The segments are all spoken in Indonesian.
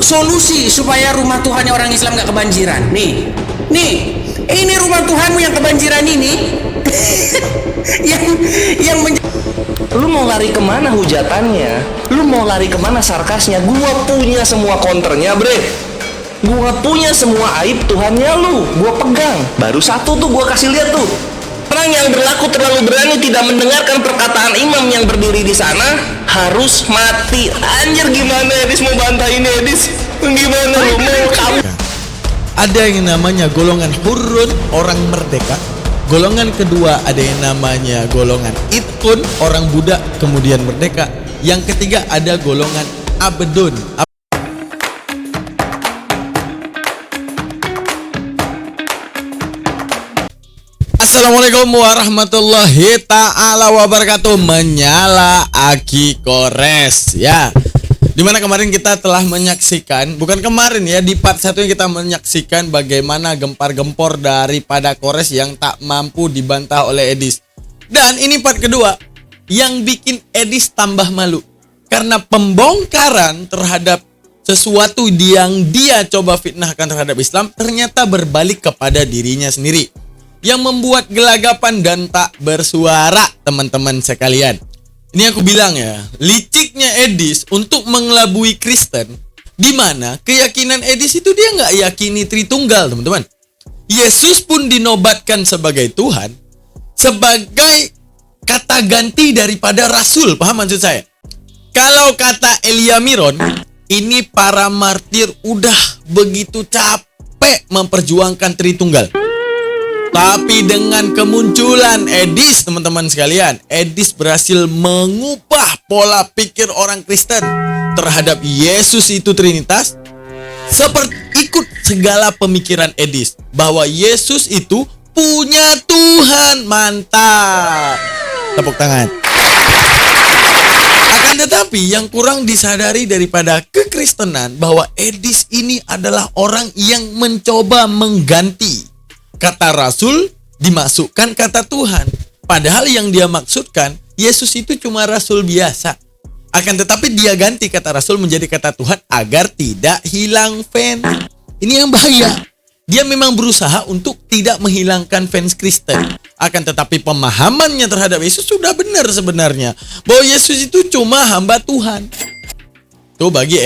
solusi supaya rumah Tuhannya orang Islam nggak kebanjiran. Nih, ini rumah Tuhanmu yang kebanjiran ini, yang Lu mau lari kemana hujatannya? Lu mau lari kemana sarkasnya? Gua punya semua counternya, bre. Gua punya semua aib Tuhannya lu. Gua pegang. Baru satu tuh gua kasih lihat tuh. Orang yang berlaku terlalu berani tidak mendengarkan perkataan imam yang berdiri di sana harus mati. Anjir, gimana Edis mau bantai ini, Edis? Gimana lu mau kamu? Ada yang namanya golongan hurun, orang merdeka. Golongan kedua ada yang namanya golongan itkun, orang budak kemudian merdeka. Yang ketiga ada golongan abedun. Assalamualaikum warahmatullahi ta'ala wabarakatuh. Menyala Aki Kores ya. Dimana kemarin kita telah menyaksikan, bukan kemarin ya, di part 1 kita menyaksikan bagaimana gempar-gempor daripada Kores yang tak mampu dibantah oleh Edis. Dan ini part kedua yang bikin Edis tambah malu karena pembongkaran terhadap sesuatu yang dia coba fitnahkan terhadap Islam ternyata berbalik kepada dirinya sendiri, yang membuat gelagapan dan tak bersuara, teman-teman sekalian. Ini aku bilang ya, liciknya Edis untuk mengelabui Kristen, di mana keyakinan Edis itu dia nggak yakini Tritunggal, teman-teman. Yesus pun dinobatkan sebagai Tuhan, sebagai kata ganti daripada Rasul, paham maksud saya? Kalau kata Elia Miron, ini para martir udah begitu capek memperjuangkan Tritunggal. Tapi dengan kemunculan Edis, teman-teman sekalian, Edis berhasil mengubah pola pikir orang Kristen terhadap Yesus itu Trinitas. Seperti ikut segala pemikiran Edis bahwa Yesus itu punya Tuhan. Mantap. Tepuk tangan. Akan tetapi yang kurang disadari daripada kekristenan bahwa Edis ini adalah orang yang mencoba mengganti kata Rasul, dimasukkan kata Tuhan. Padahal yang dia maksudkan, Yesus itu cuma Rasul biasa. Akan tetapi dia ganti kata Rasul menjadi kata Tuhan agar tidak hilang fans. Ini yang bahaya. Dia memang berusaha untuk tidak menghilangkan fans Kristen. Akan tetapi pemahamannya terhadap Yesus sudah benar sebenarnya. Bahwa Yesus itu cuma hamba Tuhan. Tuh bagi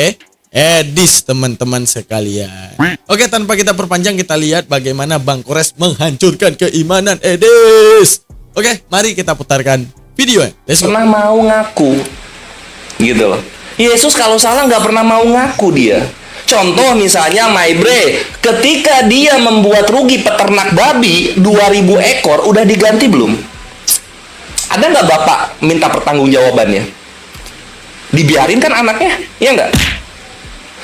Edis, teman-teman sekalian. Oke, tanpa kita perpanjang, kita lihat bagaimana Bang Kores menghancurkan keimanan Edis. Oke, mari kita putarkan video. Pernah mau ngaku gitu loh. Yesus kalau salah nggak pernah mau ngaku dia. Contoh misalnya Maibre, ketika dia membuat rugi peternak babi 2000 ekor, udah diganti belum? Ada nggak bapak minta pertanggungjawabannya? Dibiarin kan anaknya, ya nggak?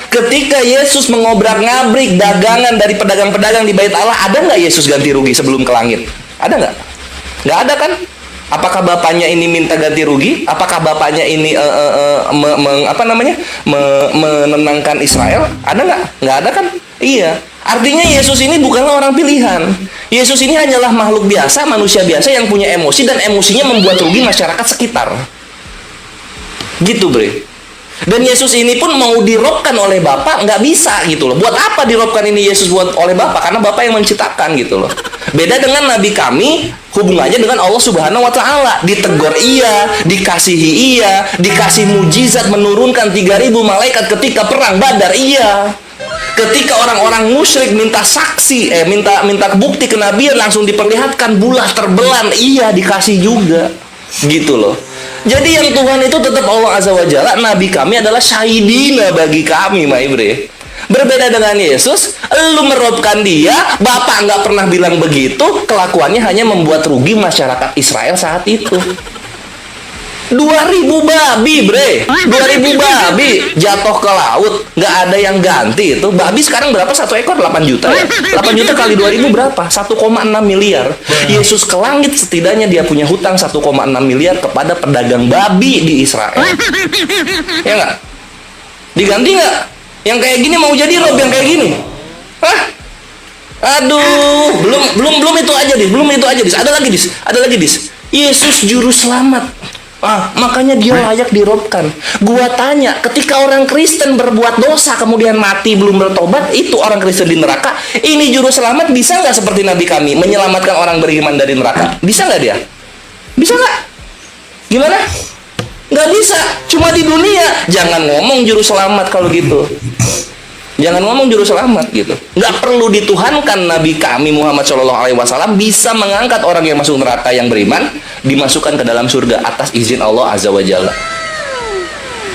Ketika Yesus mengobrak-ngabrik dagangan dari pedagang-pedagang di Bait Allah, ada nggak Yesus ganti rugi sebelum ke langit? Ada nggak? Nggak ada kan? Apakah bapaknya ini minta ganti rugi? Apakah bapaknya ini menenangkan Israel? Ada nggak? Nggak ada kan? Iya. Artinya Yesus ini bukanlah orang pilihan. Yesus ini hanyalah makhluk biasa, manusia biasa yang punya emosi dan emosinya membuat rugi masyarakat sekitar. Gitu, Bre. Dan Yesus ini pun mau dirobkan oleh Bapa nggak bisa gitu loh. Buat apa dirobkan ini Yesus oleh Bapa? Karena Bapa yang menciptakan gitu loh. Beda dengan Nabi kami, hubungannya dengan Allah Subhanahu Wa Taala. Ditegur iya, dikasihi iya, dikasih mujizat menurunkan 3.000 malaikat ketika perang Badar iya. Ketika orang-orang musyrik minta saksi, minta bukti kenabian, langsung diperlihatkan bulah terbelan iya, dikasih juga gitu loh. Jadi yang Tuhan itu tetap Allah Azza wa Jalla. Nabi kami adalah syahidina bagi kami, Maibre. Berbeda dengan Yesus, lu merobkan dia, Bapak nggak pernah bilang begitu, kelakuannya hanya membuat rugi masyarakat Israel saat itu. 2.000 babi, bre. 2.000 babi jatuh ke laut, nggak ada yang ganti itu. Babi sekarang berapa satu ekor? 8 juta ya. 8 juta kali 2.000 berapa? 1,6 miliar. Yesus ke langit setidaknya dia punya hutang 1,6 miliar kepada pedagang babi di Israel. Ya nggak? Diganti nggak? Yang kayak gini mau jadi rob yang kayak gini? Hah? Aduh, belum itu aja, Dis. Belum itu aja, Dis. Ada lagi, Dis. Yesus juru selamat. Makanya dia layak dirobkan. Gua tanya, ketika orang Kristen berbuat dosa kemudian mati belum bertobat, itu orang Kristen di neraka. Ini juru selamat bisa nggak seperti Nabi kami menyelamatkan orang beriman dari neraka? Bisa nggak dia? Bisa nggak? Gimana? Nggak bisa. Cuma di dunia. Jangan ngomong juru selamat kalau gitu. Jangan ngomong juru selamat gitu. Nggak perlu dituhankan. Nabi kami Muhammad SAW bisa mengangkat orang yang masuk neraka yang beriman, dimasukkan ke dalam surga atas izin Allah Azza wa Jalla.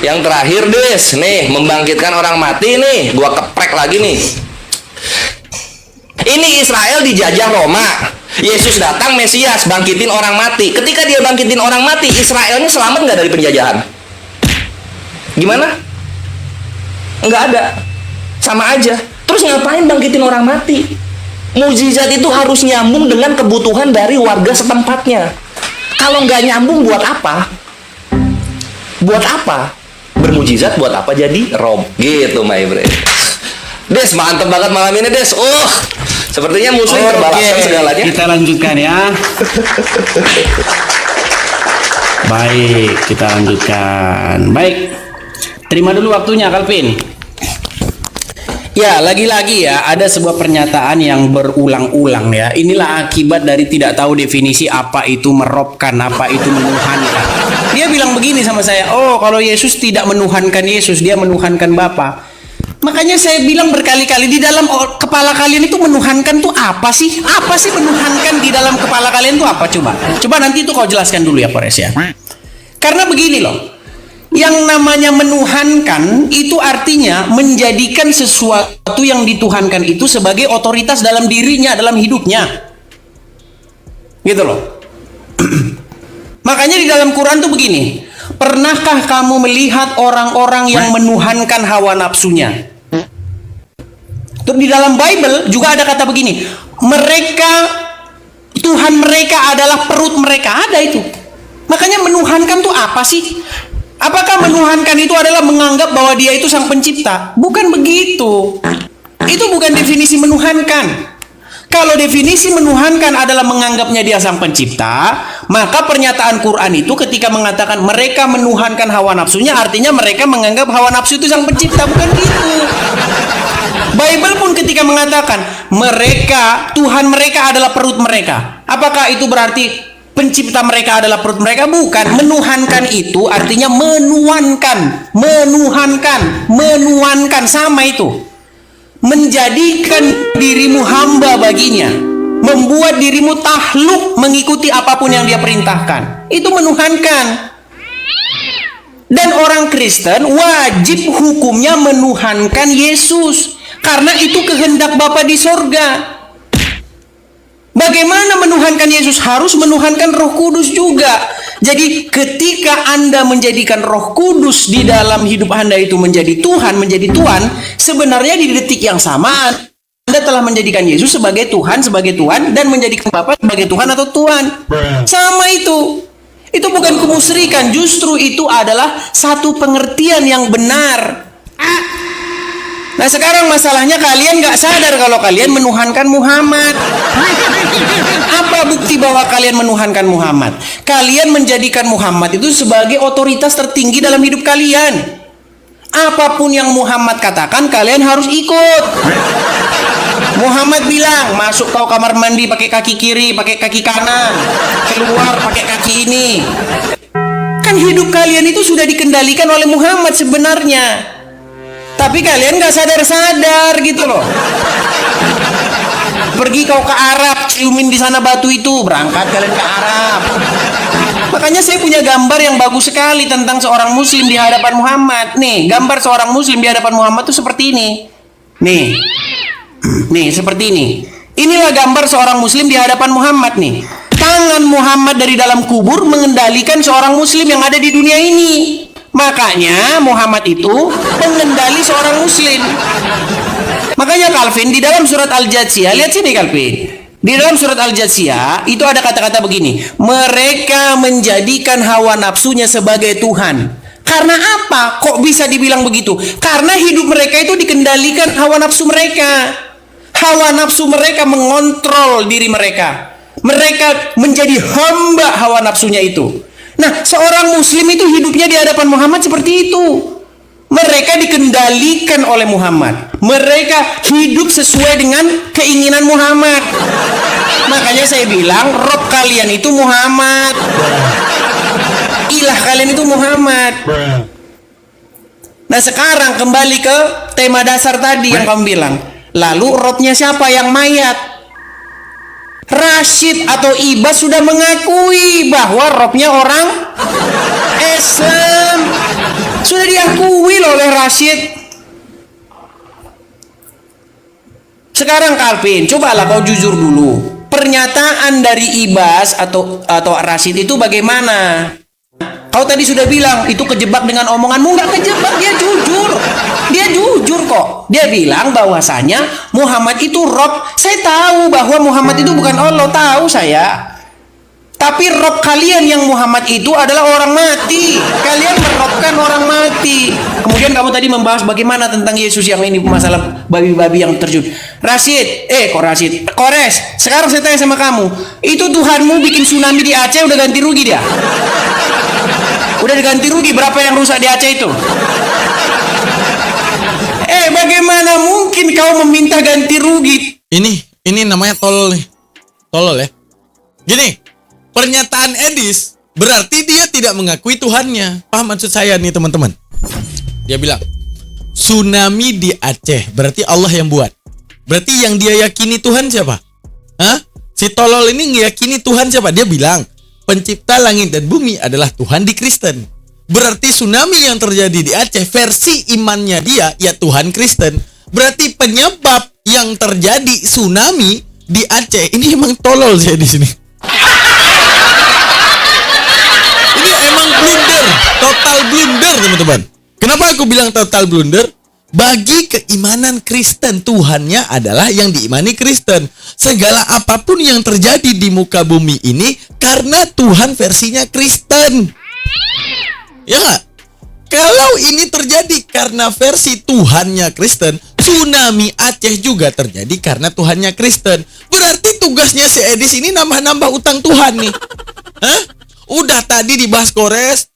Yang terakhir Des, nih membangkitkan orang mati nih. Gua keprek lagi nih. Ini Israel dijajah Roma. Yesus datang, Mesias, bangkitin orang mati. Ketika dia bangkitin orang mati, Israelnya selamat nggak dari penjajahan? Gimana? Nggak ada. Sama aja. Terus ngapain bangkitin orang mati? Mukjizat itu harus nyambung dengan kebutuhan dari warga setempatnya. Kalau nggak nyambung, buat apa? Buat apa? Bermujizat buat apa jadi Rob? Gitu, my friend. Des, mantep banget malam ini, Des. Sepertinya muslim terbalaskan segalanya. Kita lanjutkan ya. Baik, kita lanjutkan. Baik. Terima dulu waktunya, Calvin. Ya, lagi-lagi ya, ada sebuah pernyataan yang berulang-ulang ya. Inilah akibat dari tidak tahu definisi apa itu merobkan, apa itu menuhankan. Dia bilang begini sama saya, kalau Yesus tidak menuhankan Yesus, dia menuhankan Bapa. Makanya saya bilang berkali-kali, di dalam kepala kalian itu menuhankan tuh apa sih? Apa sih menuhankan di dalam kepala kalian tuh apa? Coba nanti itu kau jelaskan dulu ya, Pores ya. Karena begini loh. Yang namanya menuhankan itu artinya menjadikan sesuatu yang dituhankan itu sebagai otoritas dalam dirinya, dalam hidupnya. Gitu loh. Makanya di dalam Quran tuh begini. Pernahkah kamu melihat orang-orang yang menuhankan hawa nafsunya? Terus di dalam Bible juga ada kata begini. Tuhan mereka adalah perut mereka. Ada itu. Makanya menuhankan tuh apa sih? Apakah menuhankan itu adalah menganggap bahwa dia itu sang pencipta? Bukan begitu. Itu bukan definisi menuhankan. Kalau definisi menuhankan adalah menganggapnya dia sang pencipta, maka pernyataan Quran itu ketika mengatakan mereka menuhankan hawa nafsunya, artinya mereka menganggap hawa nafsu itu sang pencipta. Bukan gitu. Bible pun ketika mengatakan Tuhan mereka adalah perut mereka, apakah itu berarti pencipta mereka adalah perut mereka? Bukan. Menuhankan itu artinya menuankan, sama itu. Menjadikan dirimu hamba baginya, membuat dirimu takluk mengikuti apapun yang dia perintahkan. Itu menuhankan. Dan orang Kristen wajib hukumnya menuhankan Yesus, karena itu kehendak Bapa di sorga. Bagaimana menuhankan Yesus? Harus menuhankan Roh Kudus juga. Jadi ketika Anda menjadikan Roh Kudus di dalam hidup Anda itu menjadi Tuhan, menjadi Tuhan, sebenarnya di detik yang sama Anda telah menjadikan Yesus sebagai Tuhan, dan menjadikan Bapa sebagai Tuhan atau Tuhan. Sama itu. Itu bukan kemusyrikan, justru itu adalah satu pengertian yang benar. Nah sekarang masalahnya kalian gak sadar kalau kalian menuhankan Muhammad. Apa bukti bahwa kalian menuhankan Muhammad? Kalian menjadikan Muhammad itu sebagai otoritas tertinggi dalam hidup kalian. Apapun yang Muhammad katakan kalian harus ikut. Muhammad bilang, masuk kau kamar mandi pakai kaki kiri, pakai kaki kanan, keluar pakai kaki ini. Kan hidup kalian itu sudah dikendalikan oleh Muhammad sebenarnya. Tapi kalian gak sadar-sadar gitu loh. Pergi kau ke Arab, ciumin di sana batu itu, berangkat kalian ke Arab. Makanya saya punya gambar yang bagus sekali tentang seorang muslim di hadapan Muhammad. Nih, gambar seorang muslim di hadapan Muhammad tuh seperti ini. Nih, seperti ini. Inilah gambar seorang muslim di hadapan Muhammad nih. Tangan Muhammad dari dalam kubur mengendalikan seorang muslim yang ada di dunia ini. Makanya Muhammad itu pengendali seorang muslim. Makanya Calvin di dalam surat Al-Jathiyah, lihat sini Calvin. Di dalam surat Al-Jathiyah itu ada kata-kata begini. Mereka menjadikan hawa nafsunya sebagai Tuhan. Karena apa? Kok bisa dibilang begitu? Karena hidup mereka itu dikendalikan hawa nafsu mereka. Hawa nafsu mereka mengontrol diri mereka. Mereka menjadi hamba hawa nafsunya itu. Nah, seorang muslim itu hidupnya di hadapan Muhammad seperti itu. Mereka dikendalikan oleh Muhammad. Mereka hidup sesuai dengan keinginan Muhammad. Makanya saya bilang, Rob kalian itu Muhammad. Ilah kalian itu Muhammad. Nah, sekarang kembali ke tema dasar tadi yang kamu bilang. Lalu Robnya siapa yang mayat? Rashid atau Ibas sudah mengakui bahwa Robnya orang Islam. Sudah diakui loh oleh Rashid. Sekarang Calvin, cobalah kau jujur dulu. Pernyataan dari Ibas atau Rashid itu bagaimana? Kau tadi sudah bilang itu kejebak dengan omonganmu. Nggak kejebak, dia jujur. Dia jujur kok. Dia bilang bahwasanya Muhammad itu Rob. Saya tahu bahwa Muhammad itu bukan Allah, tahu saya. Tapi Rob kalian yang Muhammad itu adalah orang mati. Kalian merobkan orang mati. Kemudian kamu tadi membahas bagaimana tentang Yesus yang ini, masalah babi-babi yang terjun. Rashid, Kores. Sekarang saya tanya sama kamu, itu Tuhanmu bikin tsunami di Aceh udah ganti rugi dia? Udah diganti rugi berapa yang rusak di Aceh itu? Bagaimana mungkin kau meminta ganti rugi? Ini namanya tolol nih. Tolol ya. Gini, pernyataan Edis berarti dia tidak mengakui Tuhannya. Paham maksud saya nih teman-teman? Dia bilang tsunami di Aceh berarti Allah yang buat. Berarti yang dia yakini Tuhan siapa? Hah? Si tolol ini ngeyakini Tuhan siapa? Dia bilang pencipta langit dan bumi adalah Tuhan di Kristen. Berarti tsunami yang terjadi di Aceh versi imannya dia ya Tuhan Kristen. Berarti penyebab yang terjadi tsunami di Aceh ini emang tolol saya di sini. Ini emang blunder, total blunder teman-teman. Kenapa aku bilang total blunder? Bagi keimanan Kristen, Tuhannya adalah yang diimani Kristen. Segala apapun yang terjadi di muka bumi ini karena Tuhan versinya Kristen. Ya nggak? Kalau ini terjadi karena versi Tuhannya Kristen, tsunami Aceh juga terjadi karena Tuhannya Kristen. Berarti tugasnya si Edis ini nambah-nambah utang Tuhan nih. Hah? Udah tadi dibahas Kores,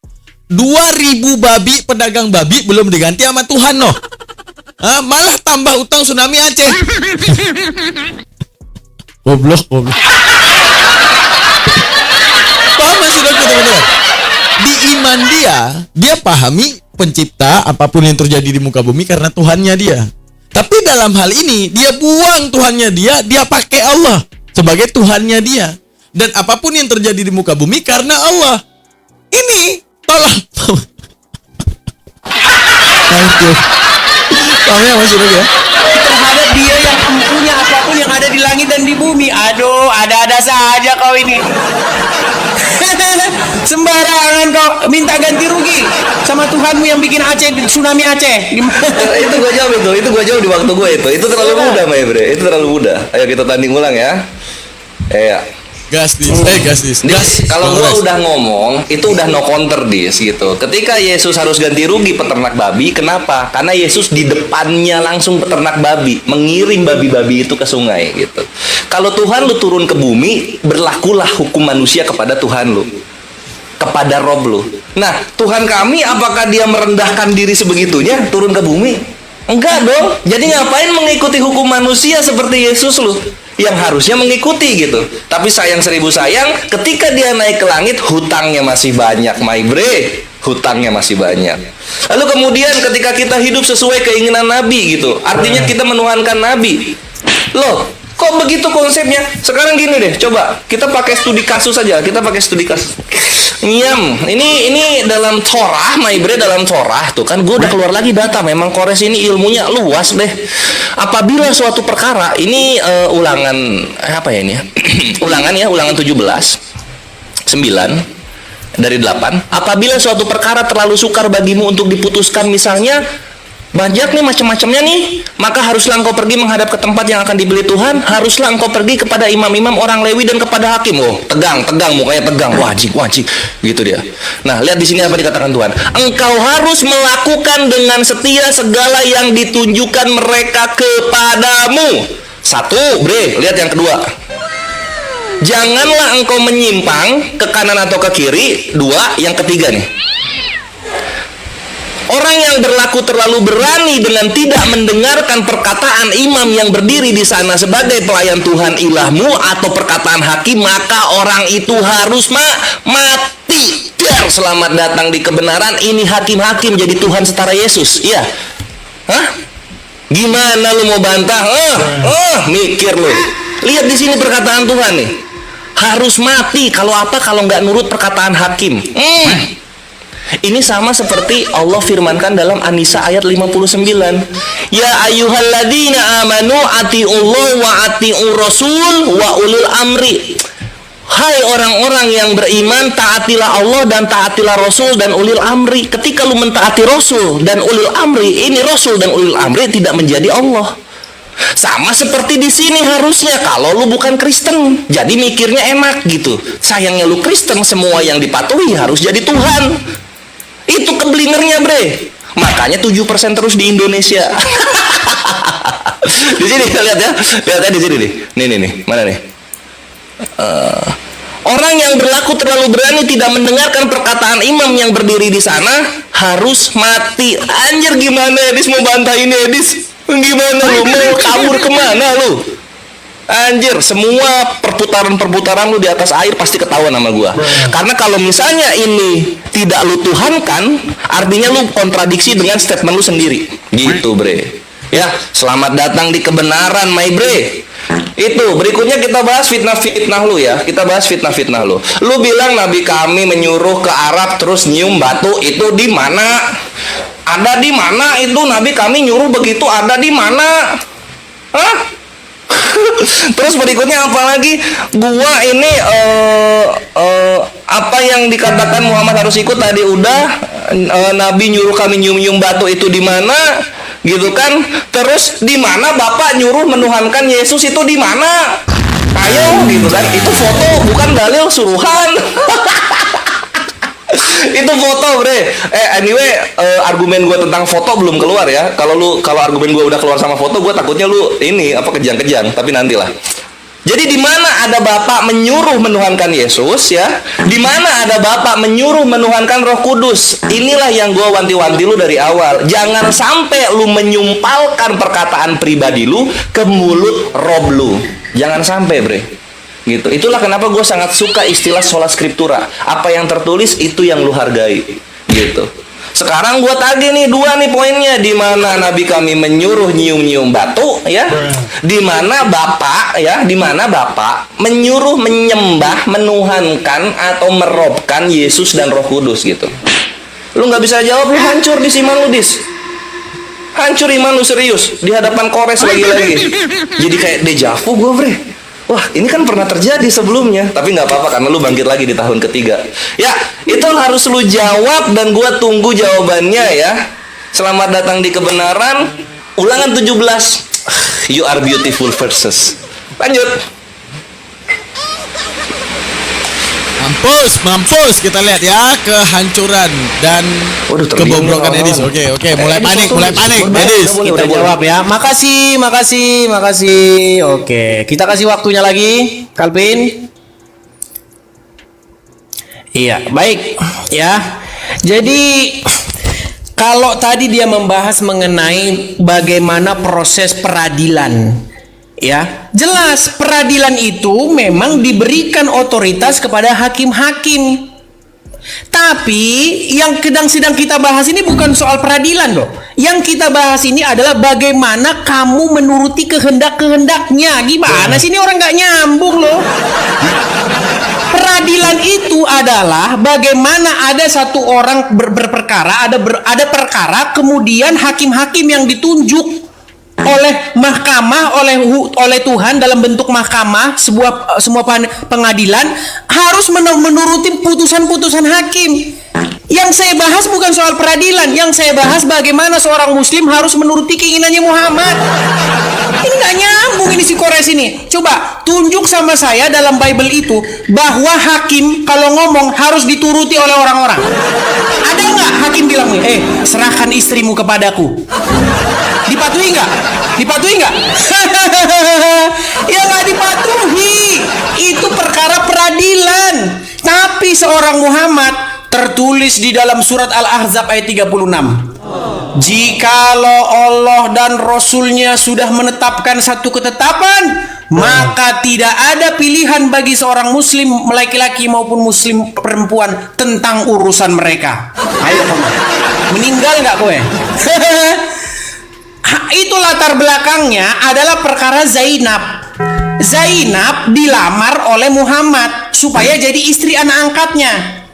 2000 babi, pedagang babi belum diganti sama Tuhan loh. Hah? Malah tambah utang tsunami Aceh. Goblok. Paham maksud aku teman-teman? Di iman dia pahami pencipta apapun yang terjadi di muka bumi karena Tuhannya dia. Tapi dalam hal ini dia buang Tuhannya dia pakai Allah sebagai Tuhannya dia. Dan apapun yang terjadi di muka bumi karena Allah. Ini tolong. Paham ya maksudnya ya? Terhadap dia yang punya apapun yang ada di langit dan di bumi. Aduh, ada-ada saja kau ini. Sembarangan kau minta ganti rugi sama Tuhanmu yang bikin Aceh tsunami Aceh. Itu gua jawab di waktu gua itu. Itu terlalu mudah, Bre. Itu terlalu mudah. Ayo kita tanding ulang ya. Gas. Kalau gua udah ngomong, itu udah no counter gitu. Ketika Yesus harus ganti rugi peternak babi, kenapa? Karena Yesus di depannya langsung peternak babi, mengirim babi-babi itu ke sungai gitu. Kalau Tuhan lu turun ke bumi, berlakulah hukum manusia kepada Tuhan lu, kepada Rob lu. Nah, Tuhan kami apakah dia merendahkan diri sebegitunya turun ke bumi? Enggak dong. Jadi ngapain mengikuti hukum manusia seperti Yesus lu yang harusnya mengikuti gitu. Tapi sayang seribu sayang, ketika dia naik ke langit, hutangnya masih banyak, my bre. Hutangnya masih banyak. Lalu kemudian ketika kita hidup sesuai keinginan Nabi gitu, artinya kita menuhankan Nabi. Loh, kok begitu konsepnya? Sekarang gini deh, coba kita pakai studi kasus aja. Kita pakai studi kasus. Ini dalam Torah, my bre, dalam Torah tuh kan gue udah keluar lagi data. Memang Kores ini ilmunya luas deh. Apabila suatu perkara ini ulangan apa ya ini? Ulangan 17 9 dari 8. Apabila suatu perkara terlalu sukar bagimu untuk diputuskan, misalnya banyak nih macam-macamnya nih, maka haruslah engkau pergi menghadap ke tempat yang akan dibeli Tuhan. Haruslah engkau pergi kepada imam-imam orang Lewi dan kepada hakim. Oh, tegang mukanya tegang, wajib gitu dia. Nah, lihat di sini apa dikatakan Tuhan. Engkau harus melakukan dengan setia segala yang ditunjukkan mereka kepadamu. Satu, bre, lihat yang kedua. Janganlah engkau menyimpang ke kanan atau ke kiri. Dua, yang ketiga nih. Orang yang berlaku terlalu berani dengan tidak mendengarkan perkataan imam yang berdiri di sana sebagai pelayan Tuhan ilahmu atau perkataan hakim, maka orang itu harus mati. Dar, selamat datang di kebenaran. Ini hakim-hakim jadi Tuhan setara Yesus. Iya. Hah? Gimana lu mau bantah? Mikir lu. Lihat di sini perkataan Tuhan nih. Harus mati. Kalau apa? Kalau nggak nurut perkataan hakim. Ini sama seperti Allah firmankan dalam An-Nisa ayat 59. Ya ayyuhalladzina amanu atiullah wa atiur rasul wa ulul amri. Hai orang-orang yang beriman, taatilah Allah dan taatilah Rasul dan ulil amri. Ketika lu mentaati Rasul dan ulil amri, ini Rasul dan ulil amri tidak menjadi Allah. Sama seperti di sini harusnya kalau lu bukan Kristen, jadi mikirnya enak gitu. Sayangnya lu Kristen, semua yang dipatuhi harus jadi Tuhan. Itu keblingernya, bre. Makanya 7% terus di Indonesia. Di sini lihat ya. Lihat di sini nih. Nih. Mana nih? Orang yang berlaku terlalu berani tidak mendengarkan perkataan imam yang berdiri di sana harus mati. Anjir, gimana Edis mau bantah ini, Edis? Gimana lu mau kabur kemana lu? Anjir, semua perputaran lu di atas air pasti ketahuan sama gua. Karena kalau misalnya ini tidak lu tuhankan, artinya lu kontradiksi dengan statement lu sendiri. Gitu, bre. Ya, selamat datang di kebenaran, my bre. Itu, berikutnya kita bahas fitnah-fitnah lu ya. Kita bahas fitnah-fitnah lu. Lu bilang Nabi kami menyuruh ke Arab terus nyium batu, itu di mana? Ada di mana itu Nabi kami nyuruh begitu, ada di mana? Hah? Terus berikutnya apa lagi? Gua ini apa yang dikatakan Muhammad harus ikut tadi udah. Nabi nyuruh kami nyium-nyium batu, itu di mana? Gitu kan? Terus di mana Bapak nyuruh menuhankan Yesus, itu di mana? Ayo gitu kan. Itu foto bukan dalil suruhan. Itu foto, bre. Anyway, argumen gue tentang foto belum keluar ya. Kalau argumen gue udah keluar sama foto, gue takutnya lu ini apa kejang-kejang. Tapi nantilah. Jadi di mana ada Bapak menyuruh menuhankan Yesus ya? Di mana ada Bapak menyuruh menuhankan Roh Kudus? Inilah yang gue wanti-wanti lu dari awal. Jangan sampai lu menyumpalkan perkataan pribadi lu ke mulut Rob lu. Jangan sampai, bre. Gitu. Itulah kenapa gue sangat suka istilah sola scriptura. Apa yang tertulis itu yang lu hargai. Gitu. Sekarang gue tagih nih dua nih poinnya. Di mana Nabi kami menyuruh nyium-nyium batu ya? Di mana Bapak ya? Di mana Bapak menyuruh menyembah, menuhankan atau merobkan Yesus dan Roh Kudus gitu. Lu nggak bisa jawab, lu hancur di iman lu, Dis. Hancur iman lu serius di hadapan Kores lagi-lagi. Jadi kayak dejavu gue, bre. Wah, ini kan pernah terjadi sebelumnya, tapi nggak apa-apa karena lu bangkit lagi di tahun ketiga. Ya, itu harus lu jawab dan gua tunggu jawabannya ya. Selamat datang di kebenaran. Ulangan 17. You are beautiful verses. Lanjut. Mampus kita lihat ya kehancuran dan kebobrokan Edis. Oke, mulai panik Edis. Kita jawab ya. Makasih. Oke, kita kasih waktunya lagi, Calvin. Iya, baik ya. Jadi kalau tadi dia membahas mengenai bagaimana proses peradilan. Ya, jelas peradilan itu memang diberikan otoritas kepada hakim-hakim. Tapi yang sedang kita bahas ini bukan soal peradilan loh. Yang kita bahas ini adalah bagaimana kamu menuruti kehendak-kehendaknya. Gimana sih ini orang nggak nyambung loh. Peradilan itu adalah bagaimana ada satu orang berperkara, ada perkara, kemudian hakim-hakim yang ditunjuk oleh mahkamah, oleh Tuhan dalam bentuk mahkamah, semua pengadilan harus menuruti putusan-putusan hakim. Yang saya bahas bukan soal peradilan, yang saya bahas bagaimana seorang muslim harus menuruti keinginannya Muhammad. Ini nggak nyambung ini si Kores ini. Coba tunjuk sama saya dalam Bible itu bahwa hakim kalau ngomong harus dituruti oleh orang-orang. Ada nggak hakim bilang nih, serahkan istrimu kepadaku? Dipatuhi nggak? Ya nggak dipatuhi. Itu perkara peradilan. Tapi seorang Muhammad, tertulis di dalam surat Al-Ahzab ayat 36. Jikalau Allah dan Rasulnya sudah menetapkan satu ketetapan, maka tidak ada pilihan bagi seorang muslim laki-laki maupun muslim perempuan tentang urusan mereka. Ayo kamu, meninggal nggak kowe? Itu latar belakangnya adalah perkara Zainab. Zainab dilamar oleh Muhammad supaya jadi istri anak angkatnya.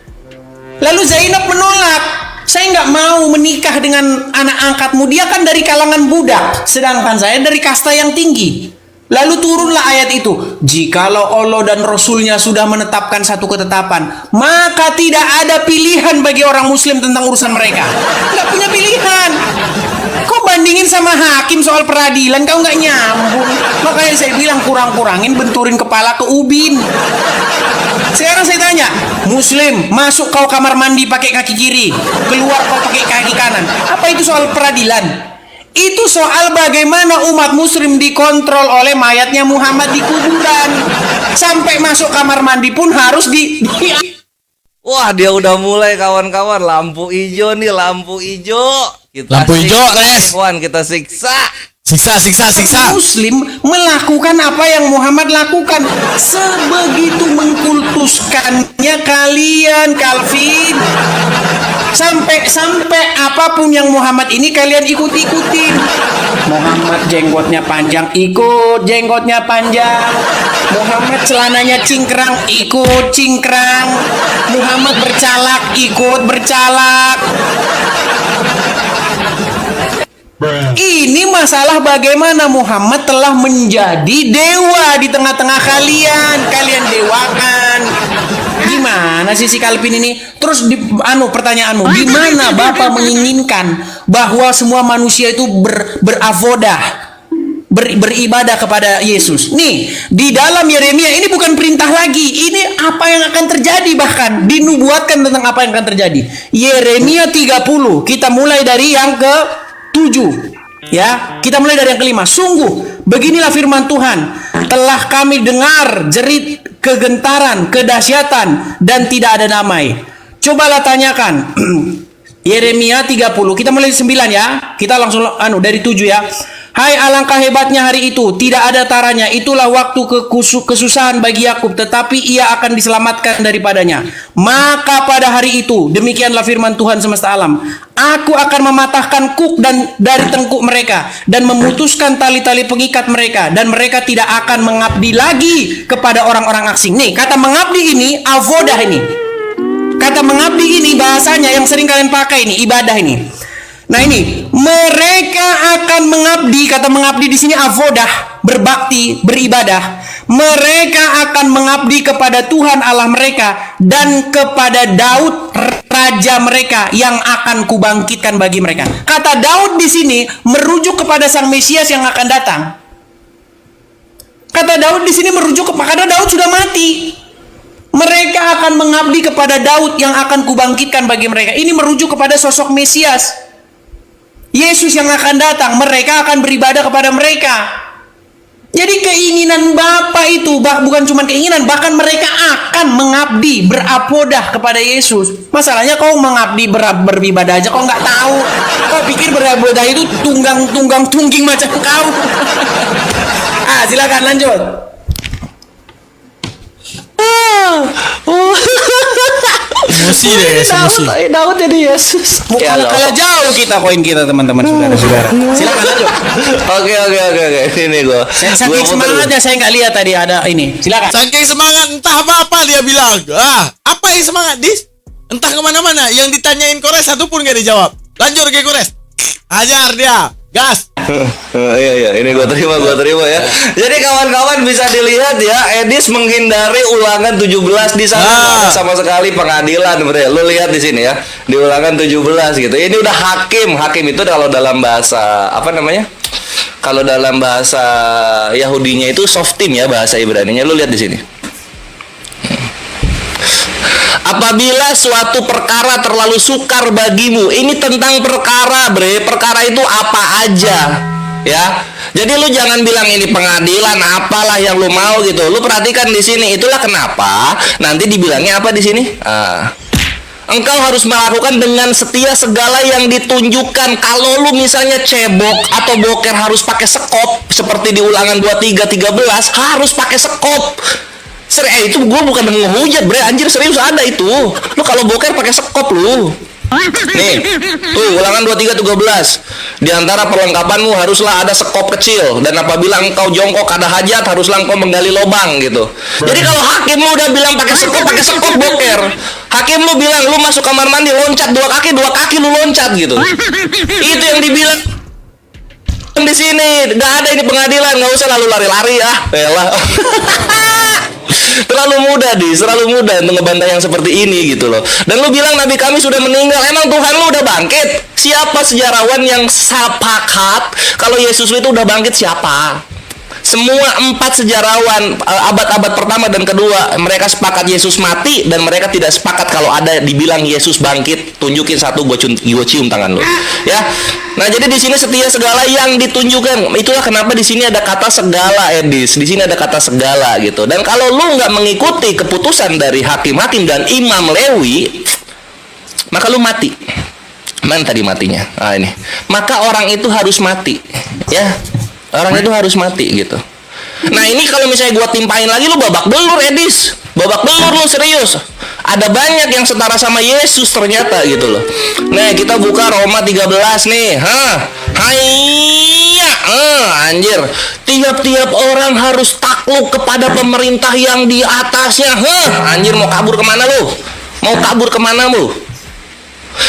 Lalu Zainab menolak. Saya nggak mau menikah dengan anak angkatmu. Dia kan dari kalangan budak, sedangkan saya dari kasta yang tinggi. Lalu turunlah ayat itu. Jikalau Allah dan Rasulnya sudah menetapkan satu ketetapan, maka tidak ada pilihan bagi orang muslim tentang urusan mereka. Nggak punya pilihan. Kok bandingin sama hakim soal peradilan, kau nggak nyambung. Makanya saya bilang kurang-kurangin benturin kepala ke ubin. Sekarang saya tanya, muslim, masuk kau kamar mandi pakai kaki kiri, keluar kau pakai kaki kanan. Apa itu soal peradilan? Itu soal bagaimana umat muslim dikontrol oleh mayatnya Muhammad di kuburan. Sampai masuk kamar mandi pun harus Wah, dia udah mulai kawan-kawan. Lampu hijau nih, lampu hijau. Lampu hijau, Res. Kawan, kita siksa. Siksa. Muslim melakukan apa yang Muhammad lakukan. Sebegitu mengkultuskannya kalian, Calvin. Sampai apapun yang Muhammad ini kalian ikut-ikutin. Muhammad jenggotnya panjang, ikut jenggotnya panjang. Muhammad celananya cingkrang, ikut cingkrang. Muhammad bercalak, ikut bercalak. Ini masalah bagaimana Muhammad telah menjadi dewa di tengah-tengah kalian. Kalian dewakan. Gimana sih si Calvin ini? Terus pertanyaanmu, gimana Bapak menginginkan bahwa semua manusia itu beribadah kepada Yesus? Nih, di dalam Yeremia ini bukan perintah lagi. Ini apa yang akan terjadi, bahkan dinubuatkan tentang apa yang akan terjadi. Yeremia 30. Kita mulai dari yang ke-7. Ya, kita mulai dari yang ke-5. Sungguh, beginilah firman Tuhan. Telah kami dengar jerit kegentaran, kedahsyatan, dan tidak ada damai. Cobalah tanyakan. Yeremia 30. Kita mulai 9 ya. Kita langsung dari 7 ya. Hai, alangkah hebatnya hari itu, tidak ada taranya. Itulah waktu kesusahan bagi Yakub, tetapi ia akan diselamatkan daripadanya. Maka pada hari itu, demikianlah firman Tuhan semesta alam, aku akan mematahkan kuk dari tengkuk mereka dan memutuskan tali-tali pengikat mereka, dan mereka tidak akan mengabdi lagi kepada orang-orang asing. Nih, kata mengabdi ini avodah ini. Kata mengabdi ini bahasanya yang sering kalian pakai ini, ibadah ini. Nah ini, mereka akan mengabdi, kata mengabdi di sini avodah, berbakti, beribadah. Mereka akan mengabdi kepada Tuhan Allah mereka dan kepada Daud raja mereka yang akan kubangkitkan bagi mereka. Kata Daud di sini merujuk kepada Sang Mesias yang akan datang. Kata Daud di sini merujuk kepada Daud sudah mati. Mereka akan mengabdi kepada Daud yang akan kubangkitkan bagi mereka. Ini merujuk kepada sosok Mesias. Yesus yang akan datang, mereka akan beribadah kepada mereka. Jadi keinginan Bapa itu bukan cuma keinginan, bahkan mereka akan mengabdi, berapodah kepada Yesus. Masalahnya kau mengabdi beribadah aja kau nggak tahu. Kau pikir beribadah itu tunggang tungging macam kau. Silakan lanjut. Emosi deh, emosi. Daud jadi Yesus. Kalah jauh kita koin kita teman-teman saudara-saudara. Silakan lanjut. Oke. Ini gue. Saking semangatnya saya nggak lihat tadi ada ini. Silakan. Saking semangat entah apa dia bilang. Apa yang semangat dis? Entah kemana-mana. Yang ditanyain Kores satu pun gak dijawab. Lanjut ke Kores. Hajar dia. Gas. Iya, ini gue terima ya. Jadi kawan-kawan bisa dilihat ya, Edis menghindari ulangan 17 di sana. Nggak ada sama sekali pengadilan, bre. Lu lihat di sini ya, di ulangan 17 gitu. Ini udah hakim. Hakim itu kalau dalam bahasa apa namanya? Kalau dalam bahasa Yahudinya itu softim ya, bahasa Ibraninya. Lu lihat di sini. Apabila suatu perkara terlalu sukar bagimu, ini tentang perkara, bre. Perkara itu apa aja? Ya, jadi lu jangan bilang ini pengadilan apalah yang lu mau gitu. Lu perhatikan di sini. Itulah kenapa nanti dibilangnya apa di sini? Engkau harus melakukan dengan setia segala yang ditunjukkan. Kalau lu misalnya cebok atau boker harus pakai sekop seperti di Ulangan 23:13 harus pakai sekop. Itu gue bukan ngehujat bre, anjir, serius ada itu. Lu kalau boker pakai sekop lu. Nih, tuh Ulangan 23:13. Di antara perlengkapanmu haruslah ada sekop kecil, dan apabila engkau jongkok ada hajat haruslah engkau menggali lubang gitu. Jadi kalau hakim lu udah bilang pakai sekop boker. Hakim lu bilang lu masuk kamar mandi loncat dua kaki lu loncat gitu. Itu yang dibilang di sini. Nggak ada ini pengadilan, nggak usah lalu lari-lari elah. Terlalu mudah untuk ngebantai yang seperti ini gitu loh. Dan lu bilang nabi kami sudah meninggal. Emang Tuhan lu udah bangkit? Siapa sejarawan yang sepakat kalau Yesus itu udah bangkit? Siapa? Semua 4 sejarawan abad-abad pertama dan kedua, mereka sepakat Yesus mati, dan mereka tidak sepakat kalau ada dibilang Yesus bangkit. Tunjukin satu, gue cium tangan lu. Ya. Nah, jadi di sini setia segala yang ditunjukkan. Itulah kenapa di sini ada kata segala, Edis. Di sini ada kata segala gitu. Dan kalau lu nggak mengikuti keputusan dari hakim-hakim dan imam Lewi, maka lu mati. Mana tadi matinya? Ini. Maka orang itu harus mati. Ya. Orang itu harus mati gitu. Nah, ini kalau misalnya gua timpain lagi, lu babak belur, Edis. Babak belur lu, serius. Ada banyak yang setara sama Yesus ternyata gitu loh. Nah, kita buka Roma 13 nih. Hayya. Anjir. Tiap-tiap orang harus takluk kepada pemerintah yang di atasnya. Anjir, mau kabur kemana lu? Mau kabur kemana lu?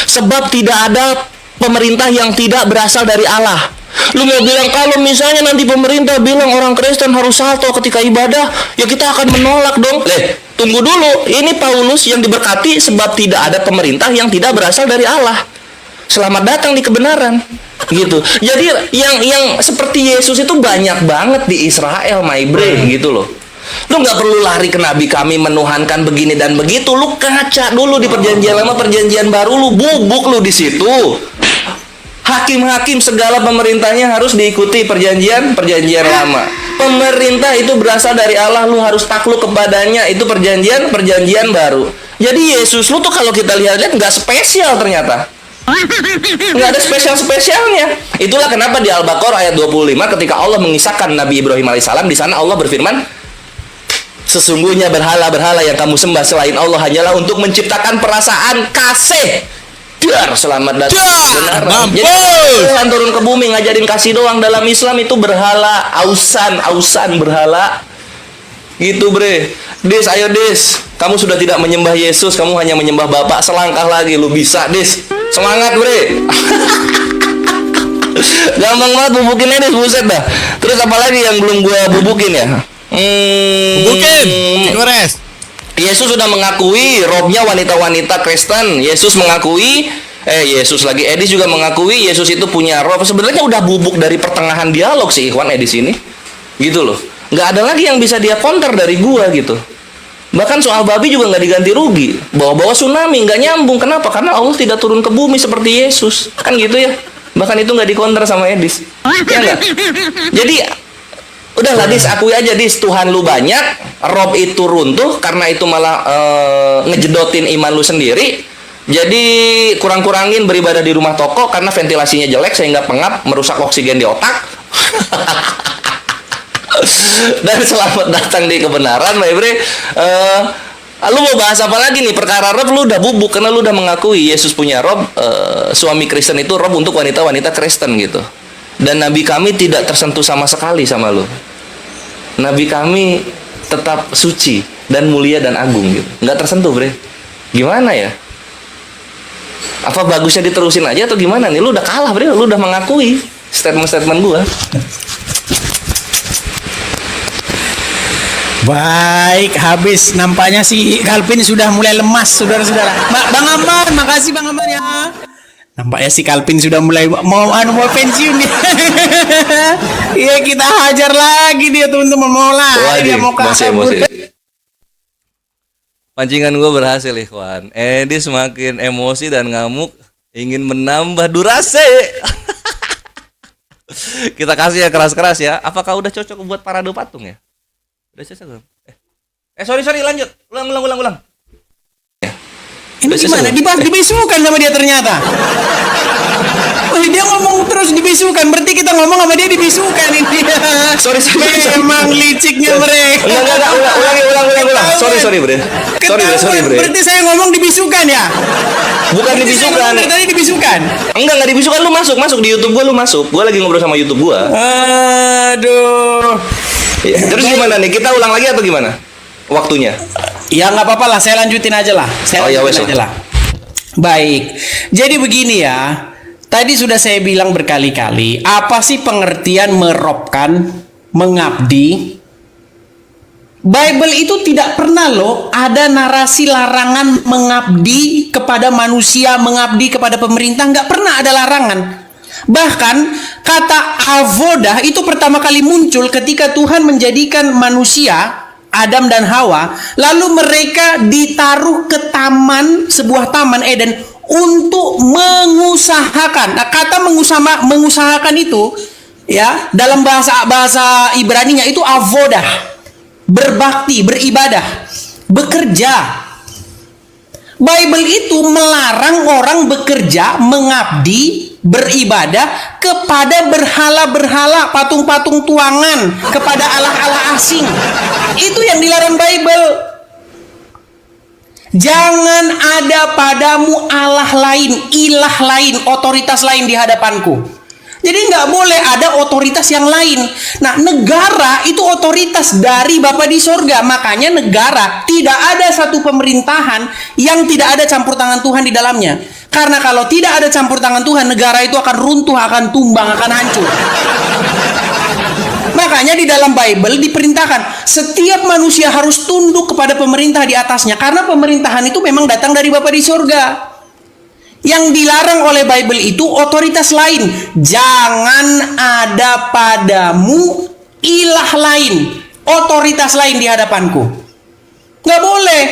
Sebab tidak ada pemerintah yang tidak berasal dari Allah. Lu mau bilang kalau misalnya nanti pemerintah bilang orang Kristen harus salto ketika ibadah, ya kita akan menolak dong. Tunggu dulu. Ini Paulus yang diberkati sebab tidak ada pemerintah yang tidak berasal dari Allah. Selamat datang di kebenaran. Gitu. Jadi yang seperti Yesus itu banyak banget di Israel, my bre, gitu loh. Lu nggak perlu lari ke nabi kami menuhankan begini dan begitu. Lu kaca dulu di perjanjian lama, perjanjian baru, lu bubuk lu di situ. Hakim-hakim segala pemerintahnya harus diikuti perjanjian lama. Pemerintah itu berasal dari Allah, lu harus takluk kepadanya. Itu perjanjian baru. Jadi Yesus lu tuh kalau kita lihat nggak spesial ternyata. Nggak ada spesialnya. Itulah kenapa di Al-Baqarah ayat 25 ketika Allah mengisahkan Nabi Ibrahim alaihissalam, di sana Allah berfirman, sesungguhnya berhala-berhala yang kamu sembah selain Allah hanyalah untuk menciptakan perasaan kasih. Selamat datang kebenaran. Jadi Tuhan turun ke bumi ngajarin kasih doang. Dalam Islam itu berhala, ausan berhala. Gitu bre. Des, ayo Des. Kamu sudah tidak menyembah Yesus, kamu hanya menyembah Bapak. Selangkah lagi lu bisa Des. Semangat bre. Gampang banget bubukinnya Des, buset dah. Terus apa lagi yang belum gua bubukin ya? Bubukin, Kores. Yesus sudah mengakui robnya wanita-wanita Kristen. Yesus mengakui, Edis juga mengakui Yesus itu punya rob. Sebenarnya udah bubuk dari pertengahan dialog sih Ikhwan Edis ini. Gitu loh. Nggak ada lagi yang bisa dia counter dari gua gitu. Bahkan soal babi juga nggak diganti rugi. Bawa-bawa tsunami nggak nyambung. Kenapa? Karena Allah tidak turun ke bumi seperti Yesus. Kan gitu ya. Bahkan itu nggak dikonter sama Edis. Ya nggak? Jadi udahlah Dis, akui aja Dis, Tuhan lu banyak, rob itu runtuh, karena itu malah ngejedotin iman lu sendiri. Jadi kurang-kurangin beribadah di rumah toko karena ventilasinya jelek sehingga pengap, merusak oksigen di otak. Dan selamat datang di kebenaran, my bre. Lu mau bahas apa lagi nih? Perkara rob lu udah bubuk karena lu udah mengakui Yesus punya rob. Suami Kristen itu rob untuk wanita-wanita Kristen gitu. Dan nabi kami tidak tersentuh sama sekali sama lu. Nabi kami tetap suci dan mulia dan agung gitu. Nggak tersentuh bre. Gimana ya? Apa bagusnya diterusin aja atau gimana nih? Lu udah kalah bre. Lu udah mengakui statement-statement gua. Baik, habis nampaknya si Calvin sudah mulai lemas, saudara-saudara. Bang Aman, makasih Bang Aman ya. Nampaknya si Calvin sudah mulai mau pensiun dia. Iya, kita hajar lagi dia teman-teman, mau lah. Dia mau kabur. Pancingan gue berhasil Ikhwan. Edi semakin emosi dan ngamuk, ingin menambah durasi. Kita kasih ya keras-keras ya. Apakah udah cocok buat parade patung ya? Udah cocok belum? Sorry lanjut. Ulang. Ini gimana? Dibisukan sama dia ternyata. Wah, dia ngomong terus dibisukan. Berarti kita ngomong sama dia dibisukan ini. Sorry. Memang liciknya mereka. Enggak. Ulang. Sorry, Bre. Sorry, Bre. Berarti saya ngomong dibisukan ya? Bukan Berarti saya dibisukan. ngomong tadi dibisukan. Enggak dibisukan, lu masuk di YouTube gua, lu masuk. Gua lagi ngobrol sama YouTube gua. Aduh. Ya, terus gimana nih? Kita ulang lagi atau gimana? Waktunya. Ya nggak apa-apa lah, saya lanjutin aja lah. Baik. Jadi begini ya. Tadi sudah saya bilang berkali-kali, apa sih pengertian meropkan, mengabdi? Bible itu tidak pernah loh ada narasi larangan mengabdi kepada manusia, mengabdi kepada pemerintah, nggak pernah ada larangan. Bahkan kata avodah itu pertama kali muncul ketika Tuhan menjadikan manusia, Adam dan Hawa, lalu mereka ditaruh ke sebuah taman Eden untuk mengusahakan. Nah, kata mengusahakan itu ya dalam bahasa Ibrani-nya itu avodah, berbakti, beribadah, bekerja. Bible itu melarang orang bekerja, mengabdi, beribadah kepada berhala-berhala, patung-patung tuangan, kepada allah-allah asing. Itu yang dilarang Bible. Jangan ada padamu Allah lain, ilah lain, otoritas lain di hadapanku. Jadi nggak boleh ada otoritas yang lain. Nah, negara itu otoritas dari Bapa di sorga. Makanya negara tidak ada satu pemerintahan yang tidak ada campur tangan Tuhan di dalamnya. Karena kalau tidak ada campur tangan Tuhan, negara itu akan runtuh, akan tumbang, akan hancur. Makanya di dalam Bible diperintahkan setiap manusia harus tunduk kepada pemerintah di atasnya. Karena pemerintahan itu memang datang dari Bapa di sorga. Yang dilarang oleh Bible itu otoritas lain. Jangan ada padamu ilah lain, otoritas lain di hadapanku. Nggak boleh.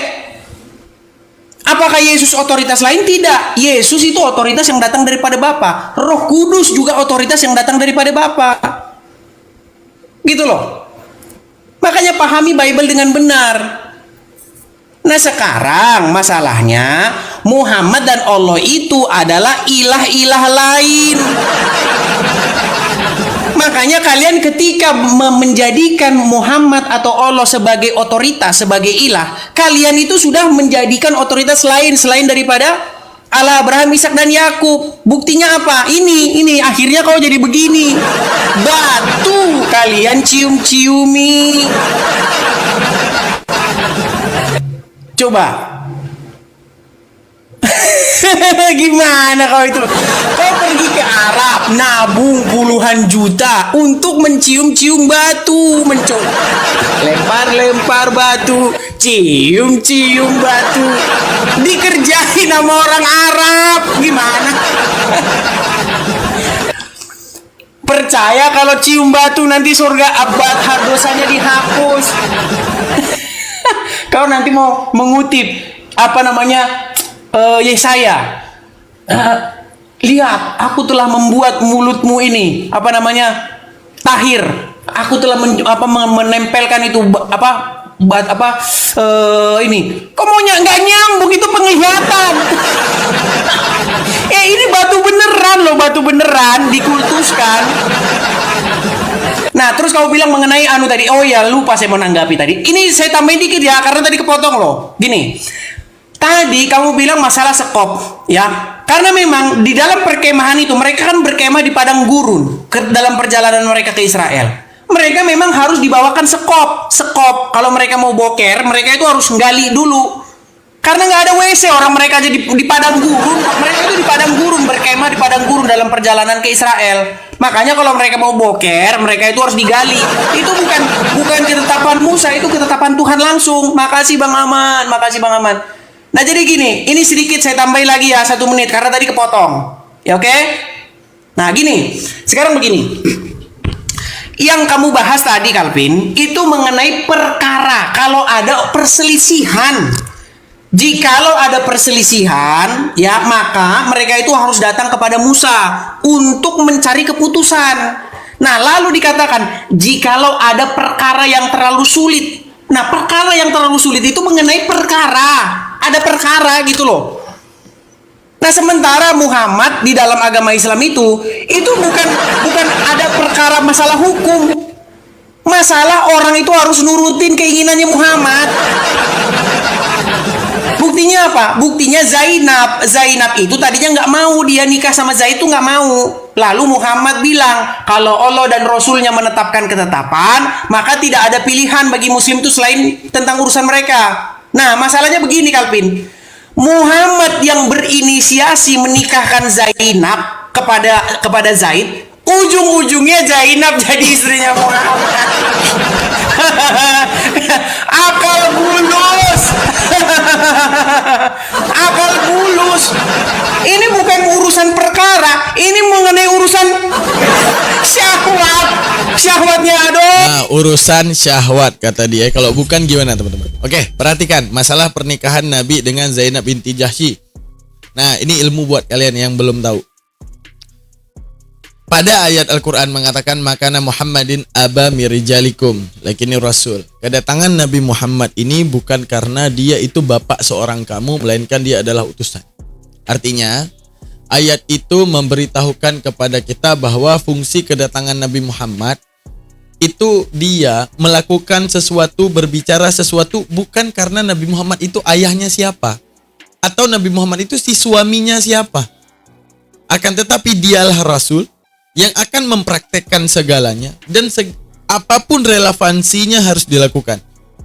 Apakah Yesus otoritas lain? Tidak. Yesus itu otoritas yang datang daripada Bapa. Roh Kudus juga otoritas yang datang daripada Bapa. Gitu loh. Makanya pahami Bible dengan benar. Nah, sekarang masalahnya Muhammad dan Allah itu adalah ilah-ilah lain. Makanya kalian ketika menjadikan Muhammad atau Allah sebagai otoritas, sebagai ilah, kalian itu sudah menjadikan otoritas lain selain daripada Allah, Abraham, Ishak dan Yakub. Buktinya apa? Ini akhirnya kau jadi begini. Batu kalian cium-ciumi. Coba. Gimana kau itu? Kau pergi ke Arab, nabung puluhan juta untuk mencium-cium batu, lempar-lempar batu, cium-cium batu, dikerjain sama orang Arab. Gimana? Percaya kalau cium batu nanti surga abad dosanya dihapus. Kau nanti mau mengutip Yesaya. Lihat, aku telah membuat mulutmu ini tahir. Aku telah menempelkan itu ini. Kau mau nggak nyambung, itu penglihatan. Ini batu beneran dikultuskan. Nah, terus kamu bilang mengenai tadi. Oh ya, lupa saya mau nanggapi tadi. Ini saya tambahin dikit ya, karena tadi kepotong loh. Gini, tadi kamu bilang masalah sekop, ya. Karena memang di dalam perkemahan itu, mereka kan berkemah di padang gurun dalam perjalanan mereka ke Israel. Mereka memang harus dibawakan sekop. Kalau mereka mau boker, mereka itu harus nggali dulu. Karena nggak ada WC, orang mereka jadi di padang gurun. Mereka itu di padang gurun, berkemah di padang gurun dalam perjalanan ke Israel. Makanya kalau mereka mau boker, mereka itu harus digali. Itu bukan ketetapan Musa, itu ketetapan Tuhan langsung. Makasih Bang Aman. Nah, jadi gini, ini sedikit saya tambahin lagi ya, 1 menit karena tadi kepotong. Ya, oke? Nah, gini. Sekarang begini. Yang kamu bahas tadi, Calvin, itu mengenai perkara kalau ada perselisihan. Jikalau ada perselisihan, ya, maka mereka itu harus datang kepada Musa untuk mencari keputusan. Nah, lalu dikatakan, jikalau ada perkara yang terlalu sulit. Nah, perkara yang terlalu sulit itu mengenai perkara. Ada perkara gitu loh. Nah, sementara Muhammad di dalam agama Islam itu bukan ada perkara masalah hukum. Masalah orang itu harus nurutin keinginannya Muhammad. Buktinya apa? Buktinya Zainab itu tadinya nggak mau dia nikah sama Zaid, itu nggak mau. Lalu Muhammad bilang, kalau Allah dan Rasulnya menetapkan ketetapan, maka tidak ada pilihan bagi muslim itu selain tentang urusan mereka. Nah, masalahnya begini, Kalvin. Muhammad yang berinisiasi menikahkan Zainab kepada Zaid, ujung-ujungnya Zainab jadi istrinya Muhammad. Akal bulus. Akal bulus. Ini bukan urusan perkara, ini mengenai urusan syahwat. Syahwatnya aduh. Nah, urusan syahwat kata dia. Kalau bukan gimana teman-teman? Oke, perhatikan masalah pernikahan Nabi dengan Zainab binti Jahsy. Nah, ini ilmu buat kalian yang belum tahu. Pada ayat Al-Quran mengatakan, makana Muhammadin aba mirijalikum, lakini rasul. Kedatangan Nabi Muhammad ini bukan karena dia itu bapak seorang kamu, melainkan dia adalah utusan. Artinya, ayat itu memberitahukan kepada kita bahwa fungsi kedatangan Nabi Muhammad itu dia melakukan sesuatu, berbicara sesuatu bukan karena Nabi Muhammad itu ayahnya siapa, atau Nabi Muhammad itu si suaminya siapa. Akan tetapi dialah Rasul yang akan mempraktekkan segalanya, dan apapun relevansinya harus dilakukan,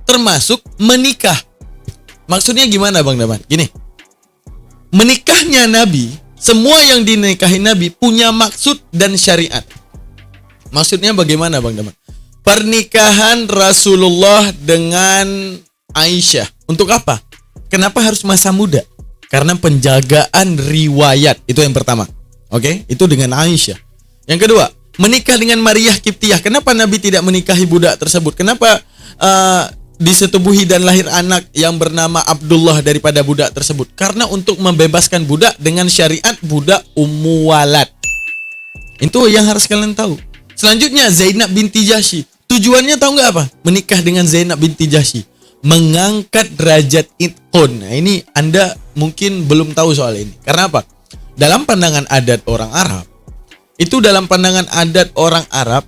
termasuk menikah. Maksudnya gimana Bang Daman? Gini, menikahnya Nabi, semua yang dinikahi Nabi punya maksud dan syariat. Maksudnya bagaimana Bang Daman? Pernikahan Rasulullah dengan Aisyah, untuk apa? Kenapa harus masa muda? Karena penjagaan riwayat, itu yang pertama. Oke, itu dengan Aisyah. Yang kedua, menikah dengan Maryah Kiptiyah. Kenapa Nabi tidak menikahi budak tersebut? Kenapa disetubuhi dan lahir anak yang bernama Abdullah daripada budak tersebut? Karena untuk membebaskan budak dengan syariat budak Ummu Walad. Itu yang harus kalian tahu. Selanjutnya, Zainab binti Jahsy. Tujuannya tahu nggak apa? Menikah dengan Zainab binti Jahsy, mengangkat derajat itqun. Nah, ini Anda mungkin belum tahu soal ini. Karena apa? Dalam pandangan adat orang Arab,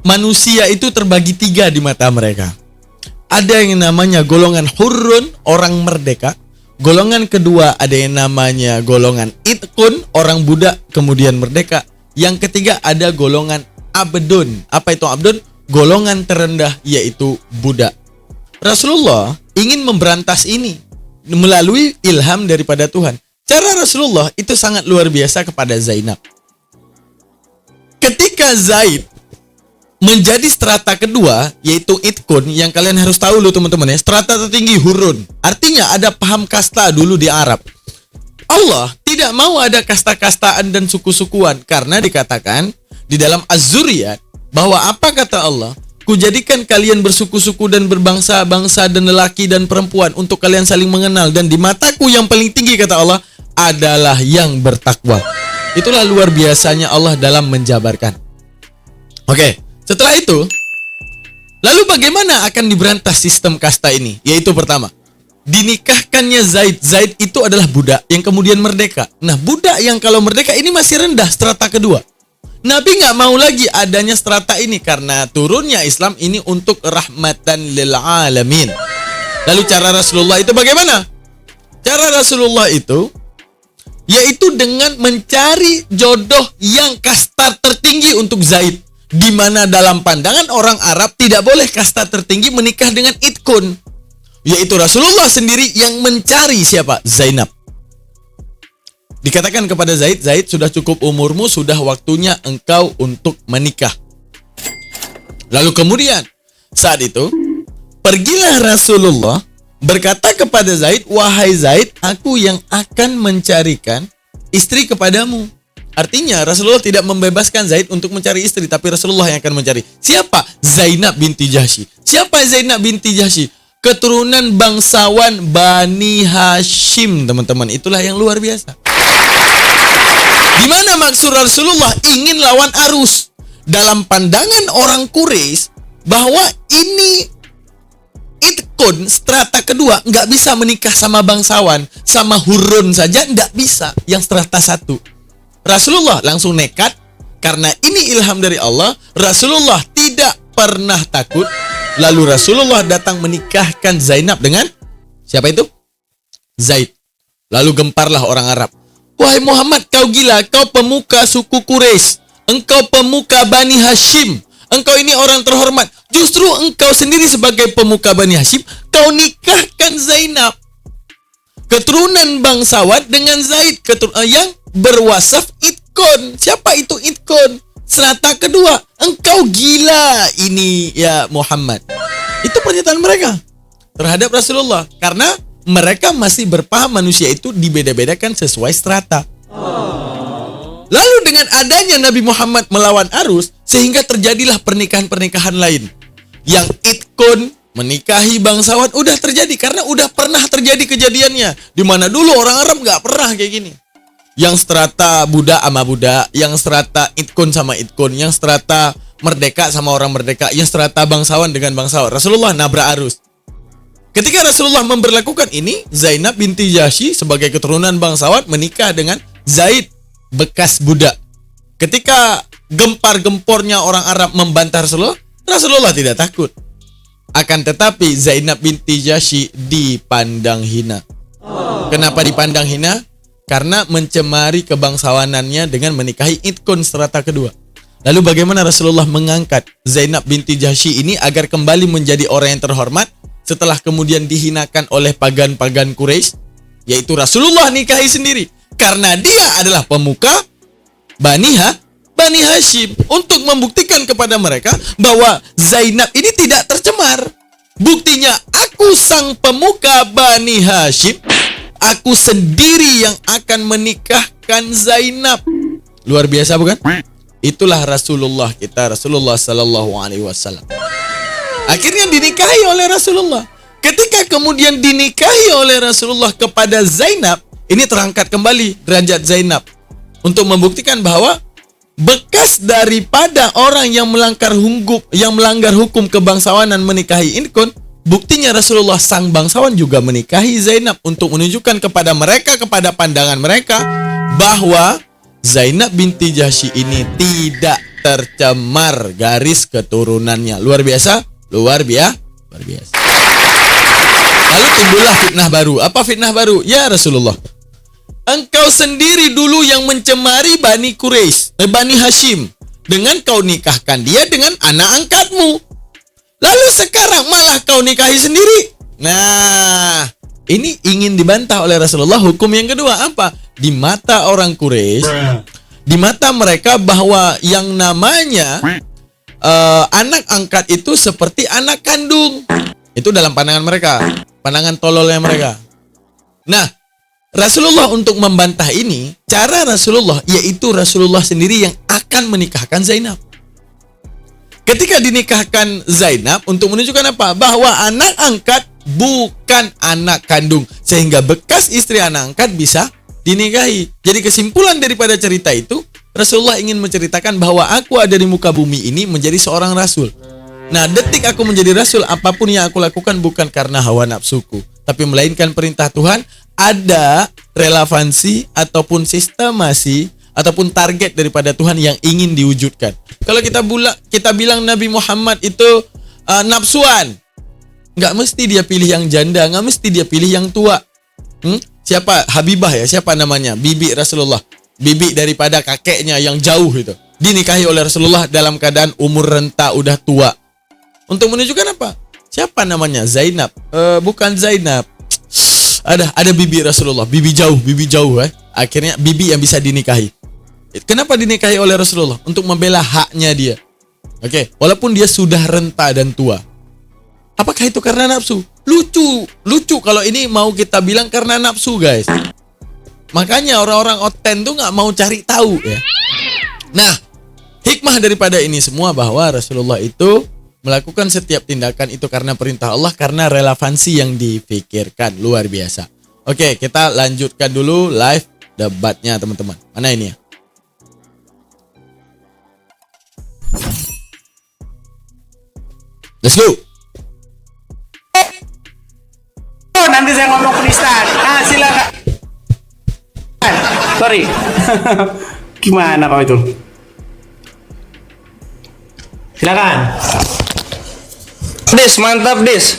manusia itu terbagi tiga di mata mereka. Ada yang namanya golongan hurrun, orang merdeka. Golongan kedua ada yang namanya golongan itqun, orang budak kemudian merdeka. Yang ketiga ada golongan abdun. Apa itu abdun? Golongan terendah, yaitu budak. Rasulullah ingin memberantas ini melalui ilham daripada Tuhan. Cara Rasulullah itu sangat luar biasa kepada Zainab. Ketika Zaid menjadi strata kedua, yaitu itkun, yang kalian harus tahu loh teman-teman ya, strata tertinggi hurun. Artinya ada paham kasta dulu di Arab. Allah tidak mau ada kasta-kastaan dan suku-sukuan, karena dikatakan di dalam Az-Zuriyat bahwa apa kata Allah? Kujadikan kalian bersuku-suku dan berbangsa-bangsa dan lelaki dan perempuan untuk kalian saling mengenal, dan di mataku yang paling tinggi kata Allah adalah yang bertakwa. Itulah luar biasanya Allah dalam menjabarkan. Oke, setelah itu lalu bagaimana akan diberantas sistem kasta ini? Yaitu pertama, dinikahkannya Zaid. Zaid itu adalah budak yang kemudian merdeka. Nah, budak yang kalau merdeka ini masih rendah, strata kedua. Nabi nggak mau lagi adanya strata ini karena turunnya Islam ini untuk rahmatan lil alamin. Lalu cara Rasulullah itu bagaimana? Cara Rasulullah itu yaitu dengan mencari jodoh yang kasta tertinggi untuk Zaid, di mana dalam pandangan orang Arab tidak boleh kasta tertinggi menikah dengan itkun, yaitu Rasulullah sendiri yang mencari siapa? Zainab. Dikatakan kepada Zaid, Zaid sudah cukup umurmu, sudah waktunya engkau untuk menikah. Lalu kemudian saat itu pergilah Rasulullah berkata kepada Zaid, wahai Zaid, aku yang akan mencarikan istri kepadamu. Artinya Rasulullah tidak membebaskan Zaid untuk mencari istri, tapi Rasulullah yang akan mencari. Siapa? Zainab binti Jahsy. Siapa Zainab binti Jahsy? Keturunan bangsawan Bani Hashim, teman-teman. Itulah yang luar biasa. Di mana maksud Rasulullah ingin lawan arus. Dalam pandangan orang Quraisy bahwa ini itkun strata kedua nggak bisa menikah sama bangsawan, sama hurun saja nggak bisa yang strata satu. Rasulullah langsung nekat karena ini ilham dari Allah. Rasulullah tidak pernah takut. Lalu Rasulullah datang menikahkan Zainab dengan siapa itu? Zaid. Lalu gemparlah orang Arab. Wahai Muhammad, kau gila, kau pemuka suku Quraisy, engkau pemuka Bani Hashim, engkau ini orang terhormat. Justru engkau sendiri sebagai pemuka Bani Hashim, kau nikahkan Zainab, keturunan bangsawan, dengan Zaid yang berwasaf itkon. Siapa itu itkon? Strata kedua. Engkau gila ini ya Muhammad. Itu pernyataan mereka terhadap Rasulullah, karena mereka masih berpaham manusia itu dibeda-bedakan sesuai strata. Lalu dengan adanya Nabi Muhammad melawan arus, sehingga terjadilah pernikahan-pernikahan lain. Yang itkun menikahi bangsawan udah terjadi, karena udah pernah terjadi kejadiannya. Di mana dulu orang Arab nggak pernah kayak gini. Yang strata budak sama budak, yang strata itkun sama itkun, yang strata merdeka sama orang merdeka, yang strata bangsawan dengan bangsawan. Rasulullah nabrak arus. Ketika Rasulullah memberlakukan ini, Zainab binti Jahsy sebagai keturunan bangsawan menikah dengan Zaid bekas budak. Ketika gempar-gempornya orang Arab membantah Rasulullah, Rasulullah tidak takut. Akan tetapi Zainab binti Jahsy dipandang hina. Kenapa dipandang hina? Karena mencemari kebangsawanannya dengan menikahi itkun strata kedua. Lalu bagaimana Rasulullah mengangkat Zainab binti Jahsy ini agar kembali menjadi orang yang terhormat setelah kemudian dihinakan oleh pagan-pagan Quraisy? Yaitu Rasulullah nikahi sendiri, karena dia adalah pemuka Bani Hashim, untuk membuktikan kepada mereka bahwa Zainab ini tidak tercemar. Buktinya, aku sang pemuka Bani Hashim, aku sendiri yang akan menikahkan Zainab. Luar biasa bukan? Itulah Rasulullah kita, Rasulullah sallallahu alaihi wasallam. Akhirnya dinikahi oleh Rasulullah. Ketika kemudian dinikahi oleh Rasulullah kepada Zainab, ini terangkat kembali derajat Zainab untuk membuktikan bahwa bekas daripada orang yang melanggar hukum kebangsawanan menikahi itkun, buktinya Rasulullah sang bangsawan juga menikahi Zainab untuk menunjukkan kepada mereka, kepada pandangan mereka, bahwa Zainab binti Jahsy ini tidak tercemar garis keturunannya. Luar biasa, luar biasa. Lalu timbullah fitnah baru. Apa fitnah baru? Ya Rasulullah, engkau sendiri dulu yang mencemari Bani Quraisy, Bani Hashim, dengan kau nikahkan dia dengan anak angkatmu. Lalu sekarang malah kau nikahi sendiri. Nah, ini ingin dibantah oleh Rasulullah. Hukum yang kedua apa? Di mata orang Quraisy, di mata mereka bahwa yang namanya anak angkat itu seperti anak kandung. Itu dalam pandangan mereka, pandangan tololnya mereka. Nah, Rasulullah untuk membantah ini, cara Rasulullah yaitu Rasulullah sendiri yang akan menikahkan Zainab. Ketika dinikahkan Zainab untuk menunjukkan apa? Bahwa anak angkat bukan anak kandung, sehingga bekas istri anak angkat bisa dinikahi. Jadi kesimpulan daripada cerita itu, Rasulullah ingin menceritakan bahwa aku ada di muka bumi ini menjadi seorang rasul. Nah, detik aku menjadi rasul, apapun yang aku lakukan bukan karena hawa nafsuku, tapi melainkan perintah Tuhan. Ada relevansi ataupun sistemasi ataupun target daripada Tuhan yang ingin diwujudkan. Kalau kita bilang Nabi Muhammad itu nafsuan, nggak mesti dia pilih yang janda, nggak mesti dia pilih yang tua. Siapa Habibah ya? Siapa namanya? Bibi Rasulullah, bibi daripada kakeknya yang jauh itu, dinikahi oleh Rasulullah dalam keadaan umur renta, udah tua. Untuk menunjukkan apa? Siapa namanya? Zainab. Bukan Zainab. Ada bibi Rasulullah, bibi jauh. Akhirnya bibi yang bisa dinikahi. Kenapa dinikahi oleh Rasulullah? Untuk membela haknya dia. Oke, walaupun dia sudah renta dan tua. Apakah itu karena nafsu? Lucu kalau ini mau kita bilang karena nafsu, guys. Makanya orang-orang oten tuh nggak mau cari tahu ya. Nah, hikmah daripada ini semua bahwa Rasulullah itu melakukan setiap tindakan itu karena perintah Allah, karena relevansi yang dipikirkan. Luar biasa. Oke, kita lanjutkan dulu live debatnya, teman-teman. Mana ini ya? Let's go. Oh, nanti saya ngomong penistaan. Ah, silakan. Sorry. Gimana kau itu? Silakan. Dis, mantap Dis.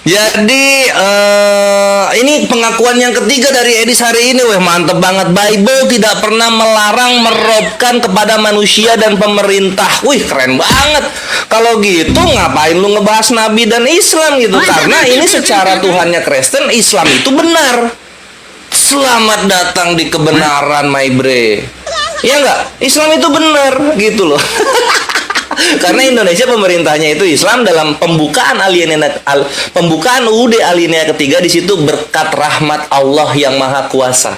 Jadi ini pengakuan yang ketiga dari Edis hari ini, weh mantep banget. Bible tidak pernah melarang merobkan kepada manusia dan pemerintah. Wih keren banget. Kalau gitu ngapain lu ngebahas Nabi dan Islam gitu? Karena ini secara Tuhannya Kristen, Islam itu benar. Selamat datang di kebenaran, my bre. Ya enggak? Islam itu benar gitu loh. Karena Indonesia pemerintahnya itu Islam. Dalam pembukaan pembukaan UUD alinea ketiga, di situ berkat rahmat Allah yang maha kuasa.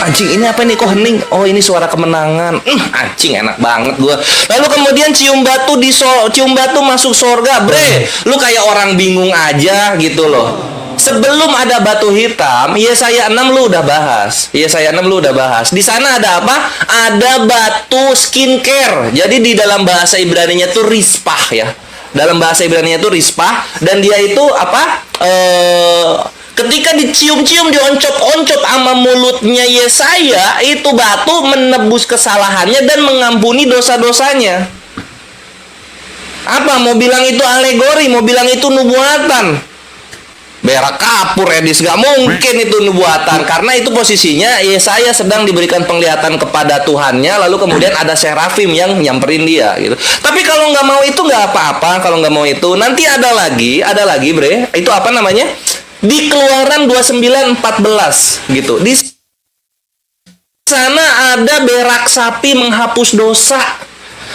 Anjing, ini apa nih kok hening? Oh, ini suara kemenangan. Anjing, enak banget gua. Lalu kemudian cium batu masuk surga, bre. Lu kayak orang bingung aja gitu loh. Sebelum ada batu hitam, Yesaya 6 lu udah bahas. Yesaya 6 lu udah bahas. Di sana ada apa? Ada batu skincare. Jadi di dalam bahasa Ibrani-nya tuh rispah ya. Dalam bahasa Ibrani-nya tuh rispah, dan dia itu apa? Ketika dicium-cium, dioncop-oncop sama mulutnya Yesaya, itu batu menebus kesalahannya dan mengampuni dosa-dosanya. Apa? Mau bilang itu alegori, mau bilang itu nubuatan. Berak kapur, Edis, gak mungkin itu nubuatan. Karena itu posisinya Yesaya sedang diberikan penglihatan kepada Tuhannya, lalu kemudian ada serafim yang nyamperin dia gitu. Tapi kalau nggak mau itu nggak apa-apa. Kalau nggak mau itu, nanti ada lagi bre. Itu apa namanya? Di Keluaran 29:14 gitu. Di sana ada berak sapi menghapus dosa.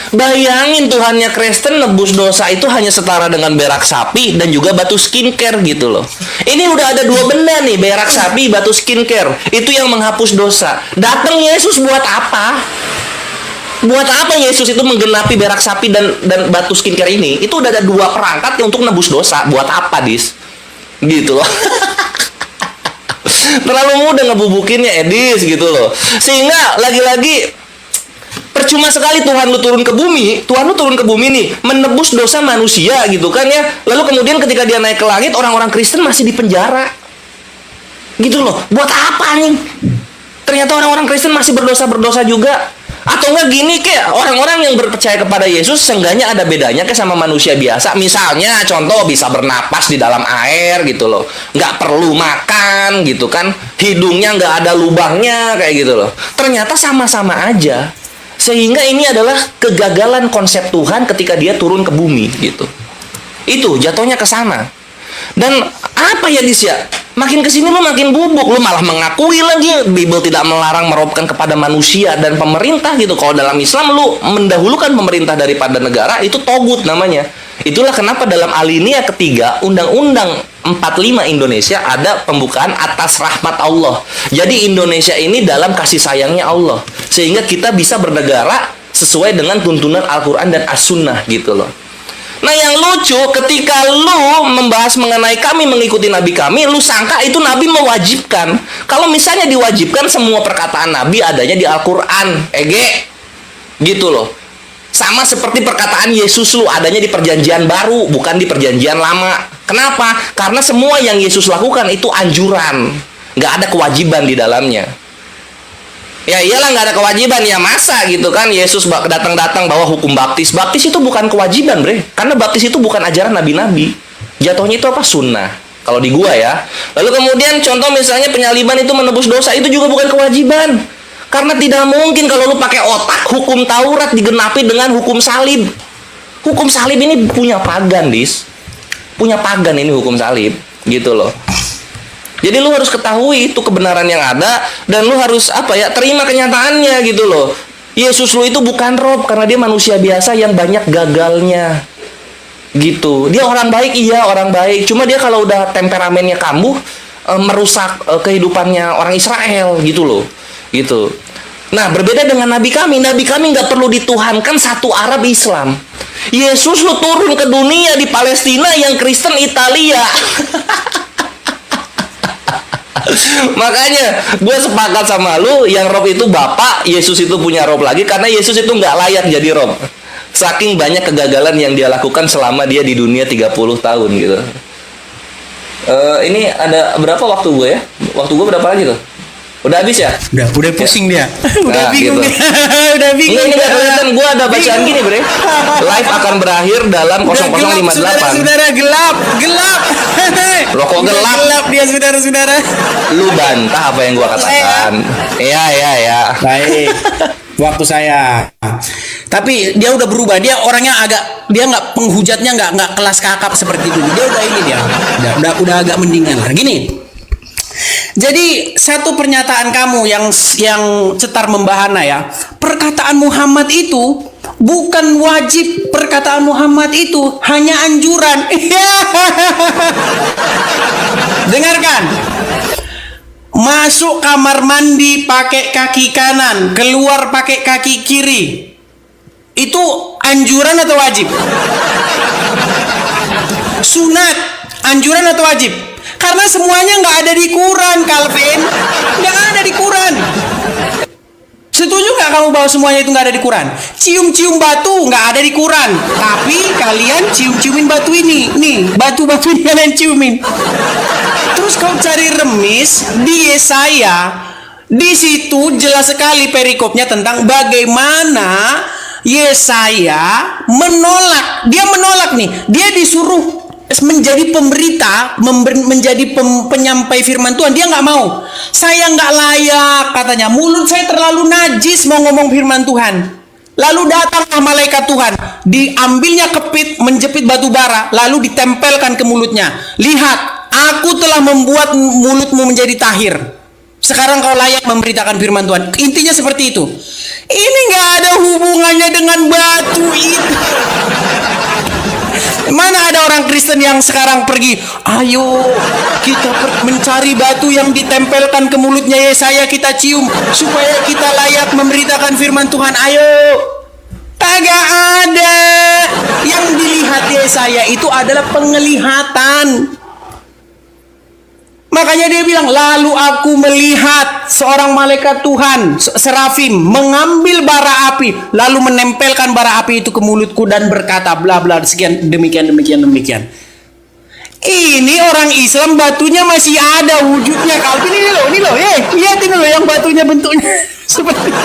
Bayangin, Tuhannya Kristen nebus dosa itu hanya setara dengan berak sapi dan juga batu skincare gitu loh. Ini udah ada dua benda nih, berak sapi, batu skincare. Itu yang menghapus dosa. Datang Yesus buat apa? Buat apa Yesus itu menggenapi berak sapi dan batu skincare ini? Itu udah ada dua perangkat untuk nebus dosa. Buat apa, Dis? Gitu loh. Terlalu mudah ngebubukinnya, Edis, gitu loh. Sehingga lagi-lagi percuma sekali Tuhan lu turun ke bumi. Tuhan lu turun ke bumi nih, menebus dosa manusia gitu kan ya. Lalu kemudian ketika dia naik ke langit, orang-orang Kristen masih di penjara. Gitu loh. Buat apa nih? Ternyata orang-orang Kristen masih berdosa juga. Atau enggak gini, kayak orang-orang yang berpercaya kepada Yesus seenggaknya ada bedanya kayak sama manusia biasa. Misalnya contoh, bisa bernapas di dalam air gitu loh, nggak perlu makan gitu kan, hidungnya nggak ada lubangnya kayak gitu loh. Ternyata sama-sama aja. Sehingga ini adalah kegagalan konsep Tuhan ketika dia turun ke bumi gitu. Itu jatuhnya ke sana. Dan apa ya, Dis ya? Makin kesini lu makin bubuk. Lu malah mengakui lagi Bible tidak melarang merobkan kepada manusia dan pemerintah gitu. Kalau dalam Islam lu mendahulukan pemerintah daripada negara, itu togut namanya. Itulah kenapa dalam alinea ketiga Undang-Undang 45 Indonesia ada pembukaan atas rahmat Allah. Jadi Indonesia ini dalam kasih sayangnya Allah, sehingga kita bisa bernegara sesuai dengan tuntunan Al-Quran dan As-Sunnah gitu loh. Nah yang lucu, ketika lu membahas mengenai kami mengikuti Nabi kami, lu sangka itu Nabi mewajibkan. Kalau misalnya diwajibkan, semua perkataan Nabi adanya di Al-Quran, gitu loh. Sama seperti perkataan Yesus lu adanya di perjanjian baru, bukan di perjanjian lama. Kenapa? Karena semua yang Yesus lakukan itu anjuran, nggak ada kewajiban di dalamnya. Ya iyalah, nggak ada kewajiban ya, masa gitu kan Yesus datang-datang bawa hukum baptis. Baptis itu bukan kewajiban, bre. Karena baptis itu bukan ajaran nabi-nabi. Jatuhnya itu apa? Sunnah. Kalau di gua ya. Lalu kemudian contoh misalnya penyaliban itu menebus dosa, itu juga bukan kewajiban. Karena tidak mungkin kalau lu pakai otak hukum Taurat digenapi dengan hukum salib. Hukum salib ini punya pagan, Dis. Punya pagan ini hukum salib, gitu loh. Jadi lu harus ketahui itu kebenaran yang ada, dan lu harus terima kenyataannya gitu loh. Yesus lu itu bukan rob, karena dia manusia biasa yang banyak gagalnya. Gitu. Dia orang baik, iya orang baik. Cuma dia kalau udah temperamennya kambuh, merusak kehidupannya orang Israel gitu loh. Gitu. Nah, berbeda dengan Nabi kami nggak perlu dituhankan satu Arab Islam. Yesus lu turun ke dunia di Palestina yang Kristen Italia. Makanya gue sepakat sama lu, yang Rob itu Bapak, Yesus itu punya Rob lagi, karena Yesus itu nggak layak jadi Rob. Saking banyak kegagalan yang dia lakukan selama dia di dunia 30 tahun gitu. Ini ada berapa waktu gue ya? Waktu gue berapa lagi tuh? Udah habis ya? Udah pusing dia. Udah bingung gitu. Udah bingung. Ini nggak kelihatan, gue ada bacaan gini bre. Live akan berakhir dalam 0058. Saudara, gelap. Rokok gelap. Gelap dia, saudara. Lu bantah apa yang gue katakan. Iya. Baik. Waktu saya. Tapi dia udah berubah. Dia orangnya dia nggak, penghujatnya nggak kelas kakap seperti dulu. Dia udah ini dia. Udah agak mendingan lah. Gini. Jadi satu pernyataan kamu yang cetar membahana ya. Perkataan Muhammad itu bukan wajib. Perkataan Muhammad itu hanya anjuran. Dengarkan. Masuk kamar mandi pakai kaki kanan, keluar pakai kaki kiri. Itu anjuran atau wajib? Sunat, anjuran atau wajib? Karena semuanya nggak ada di Quran, Calvin. Nggak ada di Quran. Setuju nggak kamu bahwa semuanya itu nggak ada di Quran? Cium-cium batu nggak ada di Quran. Tapi kalian cium-ciumin batu ini. Nih, batu-batu ini kalian ciumin. Terus kau cari remis di Yesaya. Di situ jelas sekali perikopnya tentang bagaimana Yesaya menolak. Dia menolak nih. Dia disuruh menjadi pemberita, menjadi penyampai firman Tuhan. Dia nggak mau. Saya nggak layak, katanya. Mulut saya terlalu najis mau ngomong firman Tuhan. Lalu datanglah malaikat Tuhan, diambilnya kepit, menjepit batu bara, lalu ditempelkan ke mulutnya. Lihat, aku telah membuat mulutmu menjadi tahir. Sekarang kau layak memberitakan firman Tuhan. Intinya seperti itu. Ini nggak ada hubungannya dengan batu itu. Mana ada orang Kristen yang sekarang pergi, ayo kita mencari batu yang ditempelkan ke mulutnya Yesaya, kita cium supaya kita layak memberitakan firman Tuhan. Ayo. Kagak ada. Yang dilihat Yesaya itu adalah penglihatan. Makanya dia bilang, lalu aku melihat seorang malaikat Tuhan, serafim, mengambil bara api, lalu menempelkan bara api itu ke mulutku dan berkata, bla bla, sekian, demikian. Ini orang Islam batunya masih ada wujudnya. Calvin ini loh, lihat ini loh yang batunya bentuknya seperti ini.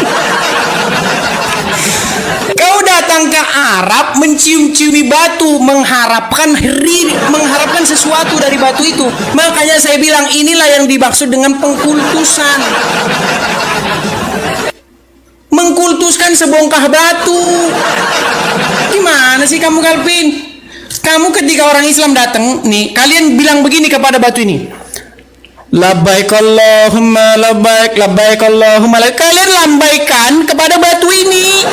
Kau datang ke Arab mencium-ciumi batu, mengharapkan sesuatu dari batu itu. Makanya saya bilang inilah yang dimaksud dengan pengkultusan. Mengkultuskan sebongkah batu. Gimana sih kamu, Calvin? Kamu ketika orang Islam datang nih, kalian bilang begini kepada batu ini. Labbaik Allahumma labbaik, labbaik Allahumma labbaik. Kalian lambaikan kepada batu ini.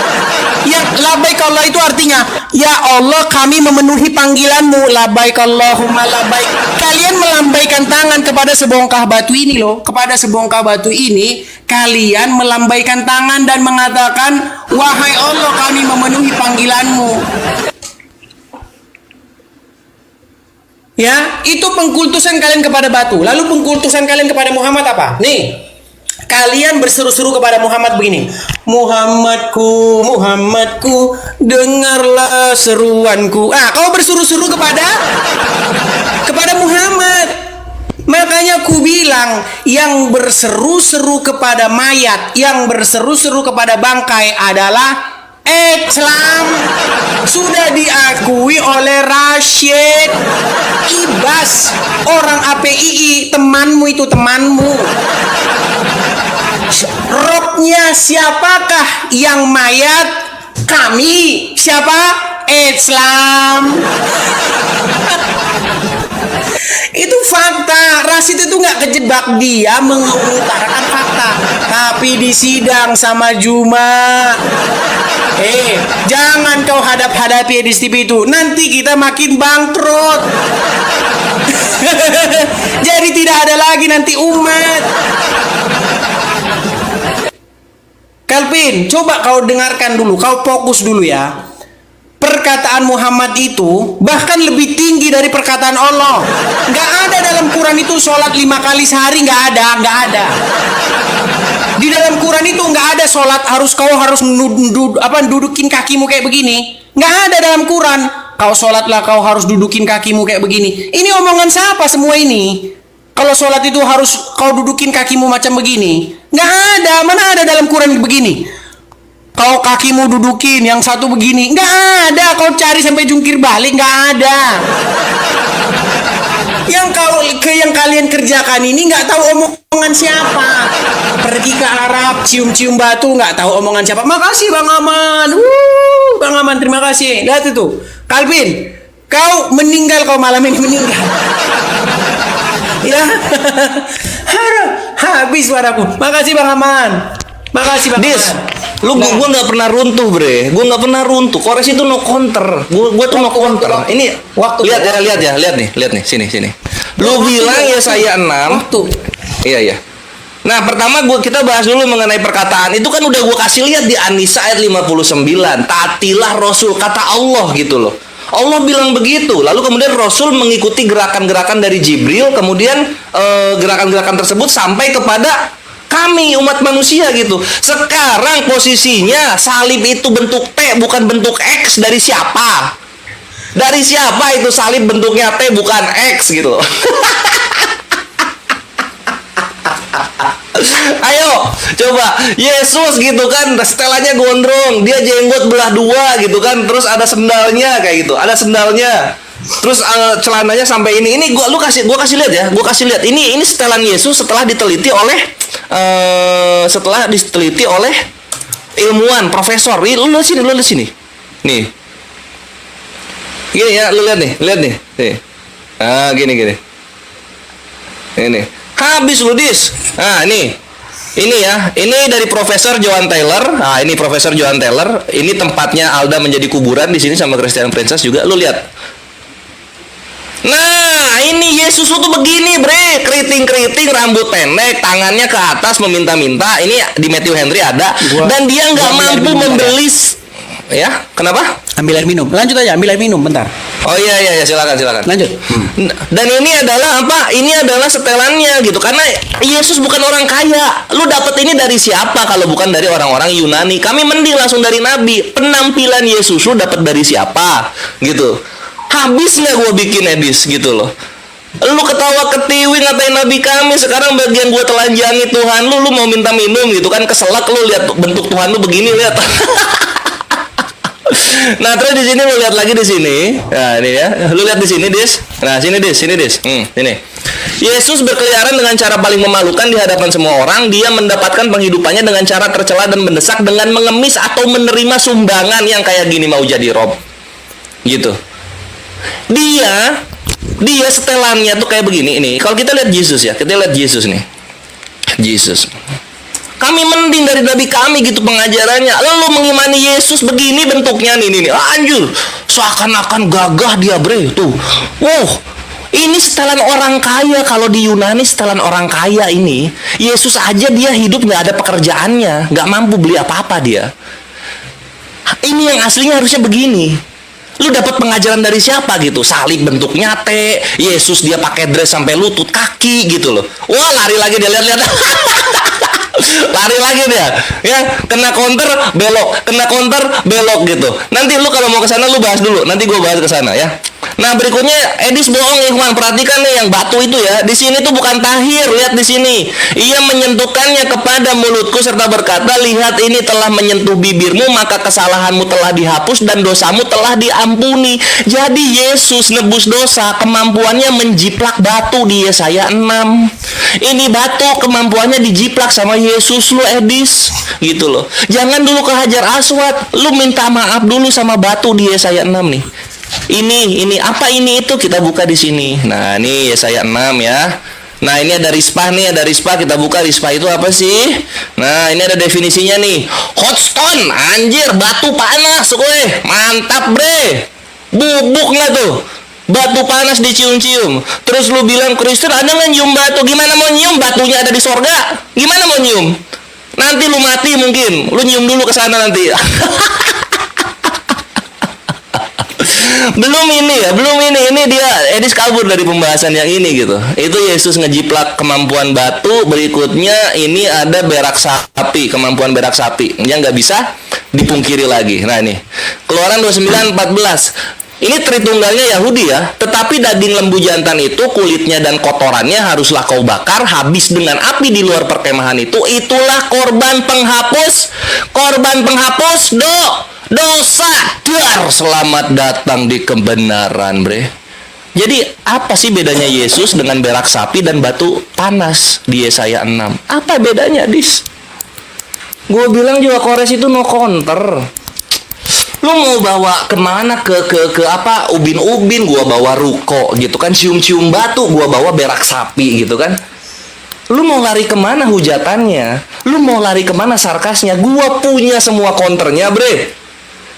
Yang labbaik Allah itu artinya, ya Allah kami memenuhi panggilanmu. Labbaik Allahumma labbaik. Kalian melambaikan tangan kepada sebongkah batu ini loh. Kepada sebongkah batu ini, kalian melambaikan tangan dan mengatakan, wahai Allah kami memenuhi panggilanmu. Ya, itu pengkultusan kalian kepada batu. Lalu pengkultusan kalian kepada Muhammad apa? Nih, kalian berseru-seru kepada Muhammad begini. Muhammadku, Muhammadku, dengarlah seruanku. Kau berseru-seru kepada Muhammad. Makanya ku bilang, yang berseru-seru kepada mayat, yang berseru-seru kepada bangkai adalah Islam. Sudah diakui oleh Rashid Ibas, orang APII, temanmu itu, temanmu. Roknya siapakah yang mayat? Kami. Siapa? Islam. Itu fakta. Rashid itu nggak kejebak, dia mengutarakan fakta. Tapi di sidang sama Juma, jangan kau hadapi di TV itu. Nanti kita makin bangkrut. Jadi tidak ada lagi nanti umat. Calvin, coba kau dengarkan dulu, kau fokus dulu ya. perkataan Muhammad itu bahkan lebih tinggi dari perkataan Allah. Nggak ada dalam Quran itu sholat 5 kali sehari, nggak ada. Di dalam Quran itu nggak ada sholat kau harus dudukin kakimu kayak begini. Nggak ada dalam Quran. Kau sholatlah kau harus dudukin kakimu kayak begini. Ini omongan siapa semua ini? Kalau sholat itu harus kau dudukin kakimu macam begini. Nggak ada. Mana ada dalam Quran begini? Kau kakimu dudukin, yang satu begini. Nggak ada. Kau cari sampai jungkir balik, nggak ada. Yang kalian kerjakan ini nggak tahu omongan siapa. Pergi ke Arab, cium-cium batu, nggak tahu omongan siapa. Makasih Bang Aman. Bang Aman, terima kasih. Lihat itu, Calvin, kau meninggal, kau malam ini meninggal. Ya, habis suaraku. Makasih Bang Aman. Makasih Bang Dis, Aman. gue nggak pernah runtuh, bre. Gue nggak pernah runtuh. Kores itu no counter. Gue tuh no counter. Ini lihat nih, sini. Lu bilang ya saya 6. Waktu. Iya. Nah, pertama kita bahas dulu mengenai perkataan. Itu kan udah gue kasih lihat di An-Nisa ayat 59. Taatilah Rasul, kata Allah gitu loh. Allah bilang begitu. Lalu kemudian Rasul mengikuti gerakan-gerakan dari Jibril. Kemudian gerakan-gerakan tersebut sampai kepada kami umat manusia gitu. Sekarang posisinya salib itu bentuk T bukan bentuk X. Dari siapa? Dari siapa itu salib bentuknya T bukan X gitu loh. Ayo coba Yesus gitu kan, setelannya gondrong, dia jenggot belah 2 gitu kan, terus ada sendalnya kayak gitu, ada sendalnya, terus celananya sampai ini gua kasih lihat ya, ini setelan Yesus setelah diteliti oleh ilmuwan, profesor. Lu lihat sini nih, gini ya, lu lihat nih. Ah, gini ini habis lu Dis. Nah, ini ya, ini dari Profesor Joan Taylor. Nah, ini Profesor Joan Taylor. Ini tempatnya Alda menjadi kuburan di sini sama Christian Princess juga. Lu lihat. Nah, ini Yesus tuh begini, bre, keriting, rambut pendek, tangannya ke atas meminta-minta. Ini di Matthew Henry ada. Dan dia nggak mampu membeli. Ya, kenapa? Ambil air minum. Lanjut aja, ambil air minum bentar. Oh iya, silakan. Lanjut. Dan ini adalah apa? Ini adalah setelannya gitu. Karena Yesus bukan orang kaya. Lu dapet ini dari siapa kalau bukan dari orang-orang Yunani? Kami mending langsung dari Nabi. Penampilan Yesus lu dapet dari siapa? Gitu. Habis nggak gue bikin edis gitu loh. Lu ketawa ketiwi ngatain Nabi kami, sekarang bagian gue telanjangi Tuhan lu mau minta minum gitu kan, keselak lu lihat bentuk Tuhan lu begini, lihat. Nah, terus di sini lu lihat lagi di sini. Nah, ini ya. Lu lihat di sini, Dis. Nah, sini Dis. Sini. Yesus berkeliaran dengan cara paling memalukan di hadapan semua orang. Dia mendapatkan penghidupannya dengan cara tercela dan mendesak dengan mengemis atau menerima sumbangan yang kayak gini, mau jadi rob. Gitu. Dia setelannya tuh kayak begini. Ini kalau kita lihat Yesus ya. Kita lihat Yesus nih. Yesus. Kami mending dari Nabi kami gitu pengajarannya. Lalu mengimani Yesus begini bentuknya nih. Anjur, seakan-akan gagah dia, bre. Tuh. Wow. Ini setelan orang kaya. Kalau di Yunani setelan orang kaya ini. Yesus aja dia hidup nggak ada pekerjaannya, nggak mampu beli apa-apa dia. Ini yang aslinya harusnya begini. Lu dapat pengajaran dari siapa gitu? Salib bentuknya T, Yesus dia pakai dress sampai lutut kaki gitu loh. Wah, lari lagi dia, lihat. Lari lagi dia, ya, kena counter belok gitu. Nanti lu kalau mau ke sana lu bahas dulu, nanti gue bahas ke sana ya. Nah, berikutnya Edis bohong, Ikhwan. Perhatikan nih yang batu itu ya. Di sini tuh bukan tahir, lihat di sini. Ia menyentuhkannya kepada mulutku serta berkata, "Lihat, ini telah menyentuh bibirmu, maka kesalahanmu telah dihapus dan dosamu telah diampuni." Jadi Yesus nebus dosa, kemampuannya menjiplak batu di Yesaya 6. Ini batu kemampuannya dijiplak sama Yesus, lu Edis, gitu loh. Jangan dulu ke Hajar Aswad, lu minta maaf dulu sama batu di Yesaya 6 nih. Ini apa ini itu kita buka di sini. Nah, ini Yesaya 6 ya. Nah, ini ada rispa nih, kita buka rispa itu apa sih? Nah, ini ada definisinya nih. Hot stone, anjir, batu panas, gue. Mantap, bre. Bubuk nggak tuh? Batu panas dicium-cium. Terus lu bilang Kristen ada nggak nyium batu? Gimana mau nyium? Batunya ada di sorga. Gimana mau nyium? Nanti lu mati mungkin. Lu nyium dulu ke sana nanti. Belum ini dia Edis kabur dari pembahasan yang ini gitu. Itu Yesus ngejiplak kemampuan batu, berikutnya ini ada berak sapi, kemampuan berak sapi yang nggak bisa dipungkiri lagi. Nah ini Keluaran 29:14. Ini Tritunggalnya Yahudi ya. Tetapi daging lembu jantan itu, kulitnya dan kotorannya haruslah kau bakar habis dengan api di luar perkemahan itu. Itulah korban penghapus dosa. Dar, selamat datang di kebenaran, bre. Jadi apa sih bedanya Yesus dengan berak sapi dan batu panas di Yesaya 6? Apa bedanya, Dis? Gue bilang juga Kores itu no counter. Lu mau bawa kemana ke apa, ubin-ubin, gua bawa ruko gitu kan, cium-cium batu, gua bawa berak sapi gitu kan. Lu mau lari kemana hujatannya? Lu mau lari kemana sarkasnya? Gua punya semua counternya, bre.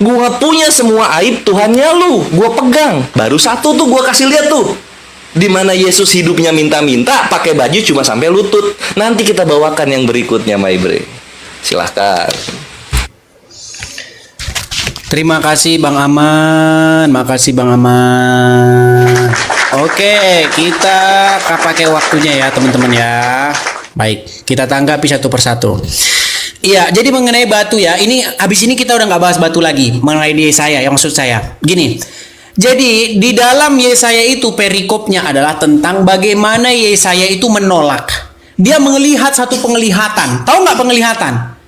Gua punya semua aib Tuhannya lu, gua pegang. Baru satu tuh gua kasih lihat tuh, dimana Yesus hidupnya minta-minta, pakai baju cuma sampai lutut. Nanti kita bawakan yang berikutnya, my bre. Silahkan. Terima kasih Bang Aman, makasih Bang Aman. Oke, kita pakai waktunya ya teman-teman ya. Baik, kita tanggapi satu persatu. Iya, jadi mengenai batu ya, ini habis ini kita udah nggak bahas batu lagi mengenai di Yesaya. Yang maksud saya, gini. Jadi di dalam Yesaya itu perikopnya adalah tentang bagaimana Yesaya itu menolak. Dia melihat satu penglihatan. Tahu nggak penglihatan?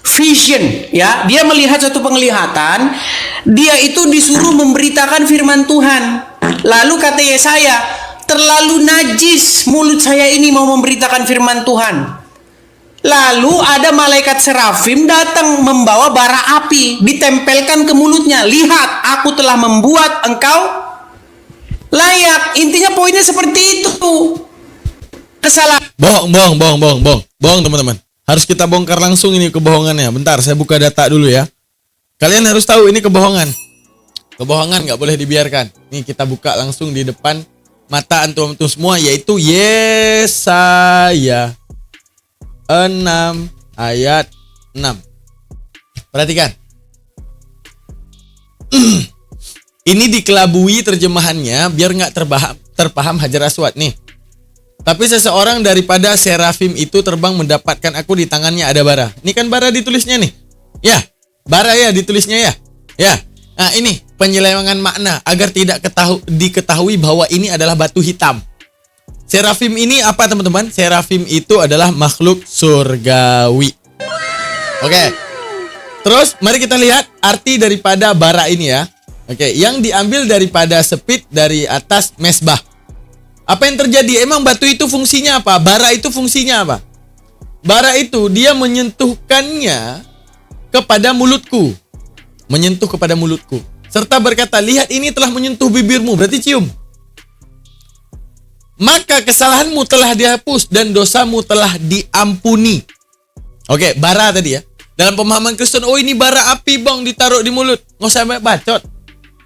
Vision, ya, dia melihat satu penglihatan. Dia itu disuruh memberitakan firman Tuhan. Lalu kata Yesaya, terlalu najis mulut saya ini mau memberitakan firman Tuhan. Lalu ada malaikat serafim datang membawa bara api, ditempelkan ke mulutnya. Lihat, aku telah membuat engkau layak. Intinya poinnya seperti itu. Kesalahan. Bohong teman-teman. Harus kita bongkar langsung ini kebohongannya. Bentar, saya buka data dulu ya. Kalian harus tahu ini kebohongan. Kebohongan nggak boleh dibiarkan. Nih kita buka langsung di depan mata antum-antum semua, yaitu Yesaya 6 ayat 6. Perhatikan. Ini dikelabui terjemahannya biar nggak terpaham Hajar Aswad nih. Tapi seseorang daripada serafim itu terbang mendapatkan aku, di tangannya ada bara. Ini kan bara ditulisnya nih. Ya, bara ya ditulisnya ya. Ya. Nah, ini penyelewengan makna agar tidak diketahui bahwa ini adalah batu hitam. Serafim ini apa teman-teman? Serafim itu adalah makhluk surgawi. Oke. Terus mari kita lihat arti daripada bara ini ya. Oke, yang diambil daripada sepit dari atas mesbah. Apa yang terjadi? Emang batu itu fungsinya apa? Bara itu fungsinya apa? Bara itu dia menyentuhkannya kepada mulutku. Menyentuh kepada mulutku. Serta berkata, lihat ini telah menyentuh bibirmu. Berarti cium. Maka kesalahanmu telah dihapus dan dosamu telah diampuni. Oke, bara tadi ya. Dalam pemahaman Kristen, oh ini bara api bang ditaruh di mulut. Nggak usah bacot.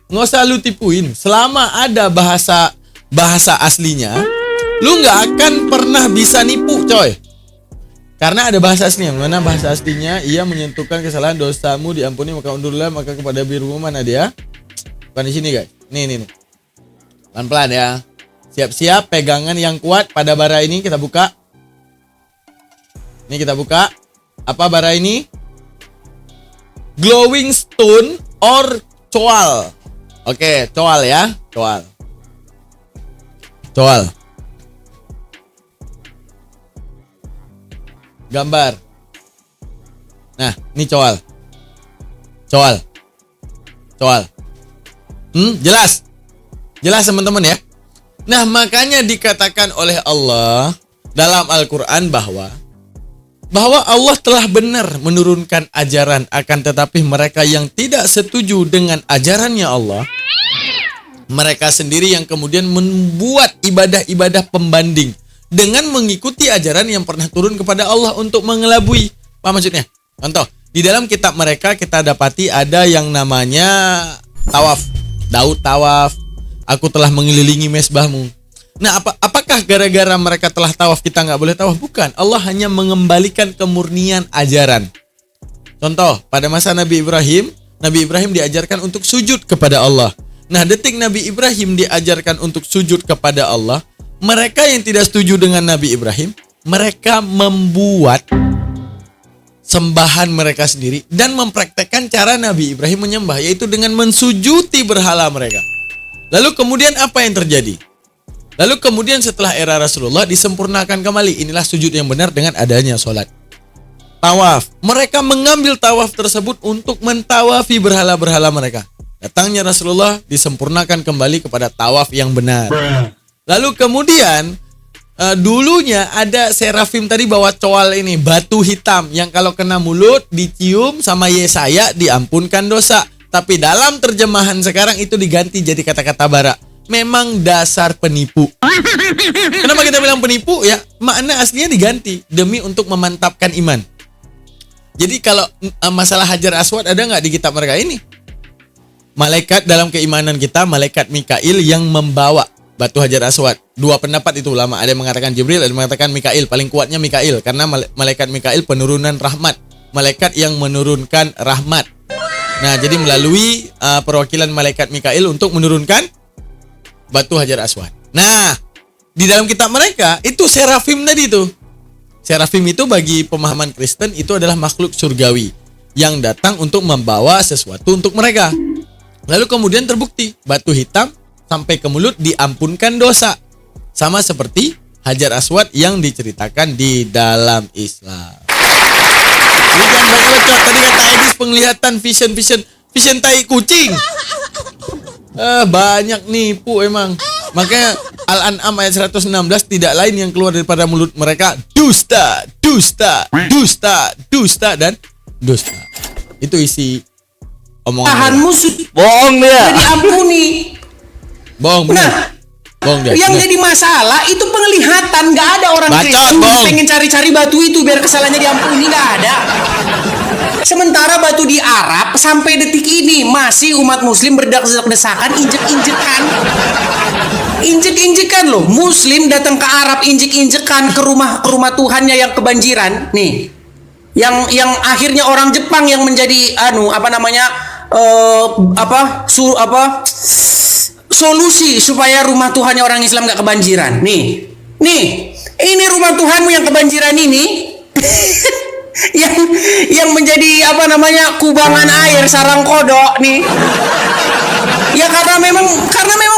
Nggak usah lu tipuin. Selama ada bahasa aslinya, lu nggak akan pernah bisa nipu, coy. Karena ada bahasa aslinya. Mana bahasa aslinya? Ia menyentuhkan kesalahan, dosamu diampuni, maka undurlah maka kepada bibirmu. Mana dia? Bukan di sini, guys. Nih. Pelan-pelan ya. Siap-siap pegangan yang kuat pada bara ini. Kita buka. Ini kita buka. Apa bara ini? Glowing stone or coal. Oke, coal ya. Coal. Gambar. Nah, ini coal. Jelas. Jelas teman-teman ya. Nah, makanya dikatakan oleh Allah dalam Al-Quran bahwa Allah telah benar menurunkan ajaran, akan tetapi mereka yang tidak setuju dengan ajarannya Allah, mereka sendiri yang kemudian membuat ibadah-ibadah pembanding dengan mengikuti ajaran yang pernah turun kepada Allah untuk mengelabui. Apa maksudnya? Contoh, di dalam kitab mereka kita dapati ada yang namanya tawaf. Daud tawaf, aku telah mengelilingi mesbahmu. Nah, apakah gara-gara mereka telah tawaf kita nggak boleh tawaf? Bukan. Allah hanya mengembalikan kemurnian ajaran. Contoh, pada masa Nabi Ibrahim diajarkan untuk sujud kepada Allah. Nah, detik Nabi Ibrahim diajarkan untuk sujud kepada Allah, mereka yang tidak setuju dengan Nabi Ibrahim, mereka membuat sembahan mereka sendiri dan mempraktekkan cara Nabi Ibrahim menyembah, yaitu dengan mensujuti berhala mereka. Lalu kemudian apa yang terjadi? Lalu kemudian setelah era Rasulullah disempurnakan kembali. Inilah sujud yang benar dengan adanya sholat. Tawaf. Mereka mengambil tawaf tersebut untuk mentawafi berhala-berhala mereka. Datangnya Rasulullah disempurnakan kembali kepada tawaf yang benar. Lalu kemudian dulunya ada serafim tadi bawa coal ini, batu hitam yang kalau kena mulut dicium sama Yesaya diampunkan dosa. Tapi dalam terjemahan sekarang itu diganti jadi kata-kata bara. Memang dasar penipu. Kenapa kita bilang penipu? Ya, makna aslinya diganti demi untuk memantapkan iman. Jadi kalau masalah Hajar Aswad ada nggak di kitab mereka ini? Malaikat dalam keimanan kita, malaikat Mikail yang membawa batu Hajar Aswad. Dua pendapat itu ulama. Ada yang mengatakan Jibril, ada yang mengatakan Mikail. Paling kuatnya Mikail karena malaikat Mikail penurunan rahmat. Malaikat yang menurunkan rahmat. Nah, jadi melalui perwakilan malaikat Mikail untuk menurunkan batu Hajar Aswad. Nah, di dalam kitab mereka itu serafim tadi itu. Serafim itu bagi pemahaman Kristen itu adalah makhluk surgawi yang datang untuk membawa sesuatu untuk mereka. Lalu kemudian terbukti batu hitam sampai ke mulut diampunkan dosa. Sama seperti Hajar Aswad yang diceritakan di dalam Islam. Jadi jangan bacot. Tadi kata Edis penglihatan vision tai kucing. Banyak nipu emang. Makanya Al-An'am ayat 116 tidak lain yang keluar daripada mulut mereka dusta, dusta, dusta, dusta dan dusta. Itu isi omongan. Tahanmu Bohong dia. diampuni. Bohong. Nah, Bohong dia. yang jadi masalah itu penglihatan. Nggak ada orang Bacot, Kristen bohong. pengen cari-cari batu itu biar kesalahannya diampuni. Nggak ada. Sementara batu di Arab sampai detik ini masih umat muslim berdesak-desakan, injek-injekan. Injek-injekan loh. Muslim datang ke Arab injek-injekan ke rumah Tuhannya yang kebanjiran. Nih. Yang akhirnya orang Jepang yang menjadi solusi supaya rumah Tuhannya orang Islam gak kebanjiran. Nih, ini rumah Tuhanmu yang kebanjiran ini yang menjadi kubangan air sarang kodok nih. Ya karena memang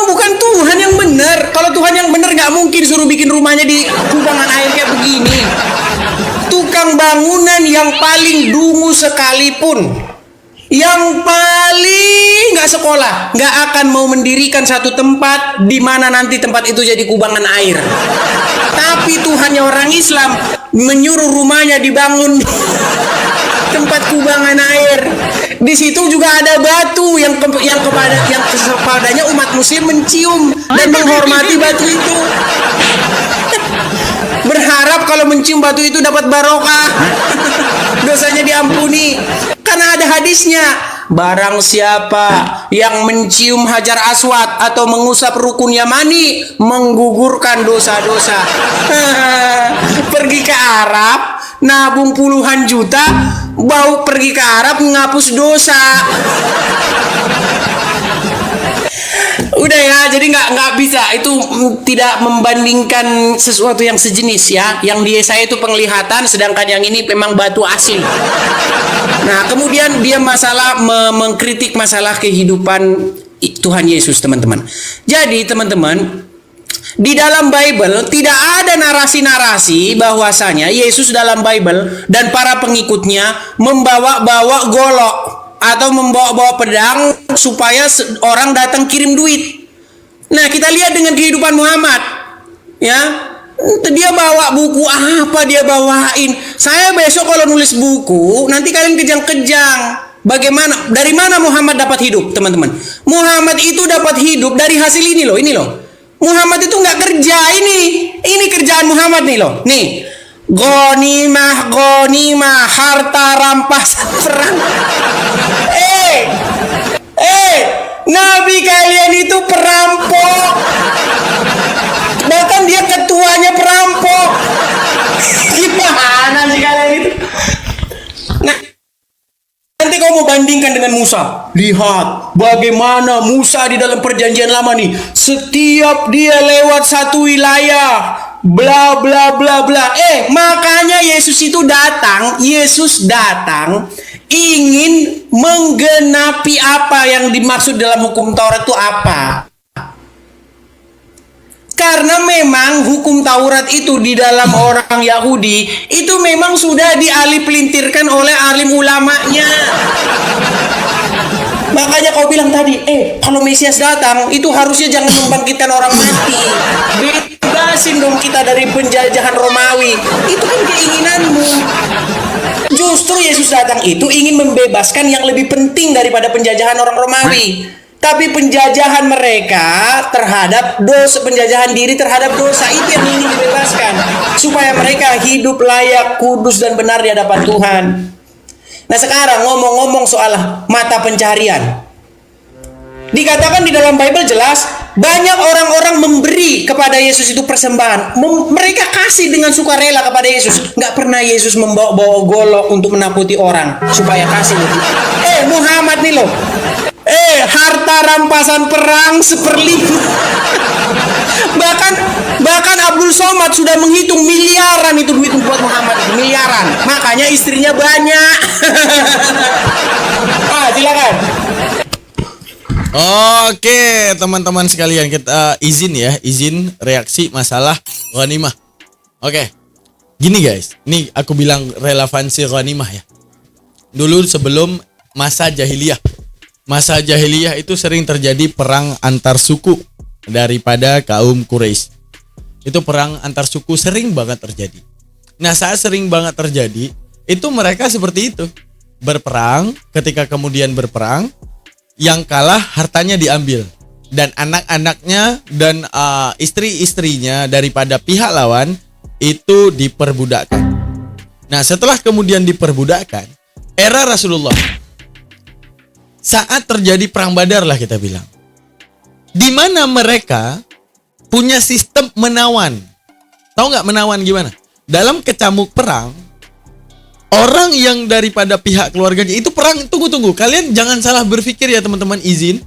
bukan Tuhan yang benar. Kalau Tuhan yang benar gak mungkin suruh bikin rumahnya di kubangan air kayak begini. Tukang bangunan yang paling dungu sekalipun, yang paling nggak sekolah, nggak akan mau mendirikan satu tempat di mana nanti tempat itu jadi kubangan air. Tapi Tuhannya orang Islam menyuruh rumahnya dibangun tempat kubangan air. Di situ juga ada batu yang kepadanya umat muslim mencium dan menghormati batu itu. Berharap kalau mencium batu itu dapat barokah, dosanya diampuni. Karena ada hadisnya, barang siapa yang mencium Hajar Aswad atau mengusap rukun Yamani menggugurkan dosa-dosa. Pergi ke Arab, nabung puluhan juta, bau pergi ke Arab ngapus dosa. Udah ya, jadi nggak bisa, itu tidak membandingkan sesuatu yang sejenis ya. Yang di Yesaya itu penglihatan, sedangkan yang ini memang batu asli. Nah, kemudian dia mengkritik masalah kehidupan Tuhan Yesus, teman-teman. Jadi teman-teman, di dalam Bible tidak ada narasi-narasi bahwasanya Yesus dalam Bible dan para pengikutnya membawa-bawa golok atau membawa-bawa pedang supaya orang datang kirim duit. Nah, kita lihat dengan kehidupan Muhammad. Ya, dia bawa buku apa dia bawain. Saya besok kalau nulis buku, nanti kalian kejang-kejang. Bagaimana, dari mana Muhammad dapat hidup, teman-teman? Muhammad itu dapat hidup dari hasil ini loh. Muhammad itu nggak kerja ini kerjaan Muhammad nih loh. Nih, Ghanimah, harta rampasan perang. Nabi kalian itu perampok. Bahkan dia ketuanya perampok. Gimana sih kalian itu? Nah, nanti kamu mau bandingkan dengan Musa. Lihat bagaimana Musa di dalam perjanjian lama nih. Setiap dia lewat satu wilayah, bla bla bla bla. Makanya Yesus datang ingin menggenapi apa yang dimaksud dalam hukum Taurat itu apa. Karena memang hukum Taurat itu di dalam orang Yahudi itu memang sudah dialih-pelintirkan oleh alim ulamanya. Makanya kau bilang tadi, kalau Mesias datang itu harusnya jangan membangkitkan orang mati. Bebasin dong kita dari penjajahan Romawi. Itu kan keinginanmu. Justru Yesus datang itu ingin membebaskan yang lebih penting daripada penjajahan orang Romawi. Tapi penjajahan mereka terhadap dosa, penjajahan diri terhadap dosa itu yang ingin dibebaskan, supaya mereka hidup layak, kudus dan benar di hadapan Tuhan. Nah sekarang ngomong-ngomong soal mata pencarian, dikatakan di dalam Bible jelas banyak orang-orang memberi kepada Yesus itu persembahan. Mereka kasih dengan sukarela kepada Yesus. Nggak pernah Yesus membawa-bawa golok untuk menakuti orang supaya kasih. Muhammad nih loh. Harta rampasan perang 1/5. bahkan Abdul Somad sudah menghitung miliaran itu duit buat Muhammad, miliaran. Makanya istrinya banyak. Silakan. Oke, teman-teman sekalian, kita izin reaksi masalah ghanimah. Oke. Gini guys, ini aku bilang relevansi ghanimah ya. Dulu sebelum masa jahiliyah. Masa jahiliyah itu sering terjadi perang antar suku daripada kaum Quraisy. Itu perang antar suku sering banget terjadi. Nah, saat sering banget terjadi, itu mereka seperti itu. Berperang, ketika kemudian berperang, yang kalah hartanya diambil. Dan anak-anaknya dan istri-istrinya daripada pihak lawan itu diperbudakkan. Nah, setelah kemudian diperbudakkan, era Rasulullah, saat terjadi perang Badar lah kita bilang, di mana mereka punya sistem menawan. Tahu nggak menawan gimana? Dalam kecamuk perang, orang yang daripada pihak keluarganya itu perang. Tunggu, kalian jangan salah berpikir ya teman-teman, izin.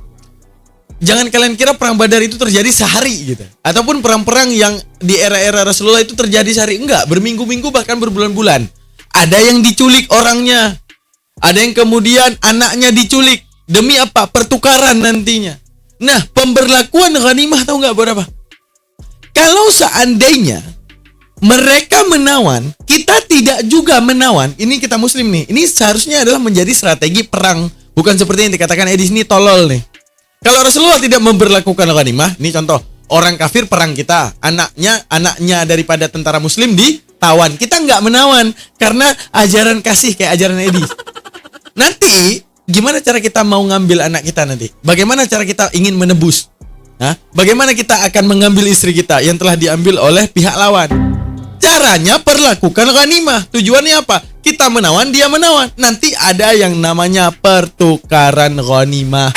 Jangan kalian kira perang Badar itu terjadi sehari gitu, ataupun perang-perang yang di era-era Rasulullah itu terjadi sehari. Enggak, berminggu-minggu bahkan berbulan-bulan. Ada yang diculik orangnya, ada yang kemudian anaknya diculik. Demi apa? Pertukaran nantinya. Nah, pemberlakuan ghanimah tahu nggak berapa? Kalau seandainya mereka menawan, kita tidak juga menawan. Ini kita muslim nih. Ini seharusnya adalah menjadi strategi perang. Bukan seperti yang dikatakan di sini tolol nih. Kalau Rasulullah tidak memberlakukan ghanimah, ini contoh. Orang kafir perang kita. Anaknya daripada tentara muslim ditawan. Kita nggak menawan. Karena ajaran kasih kayak ajaran Edi. Nanti gimana cara kita mau ngambil anak kita nanti? Bagaimana cara kita ingin menebus? Bagaimana kita akan mengambil istri kita yang telah diambil oleh pihak lawan? Caranya perlakukan ghanimah. Tujuannya apa? Kita menawan, dia menawan. Nanti ada yang namanya pertukaran ghanimah.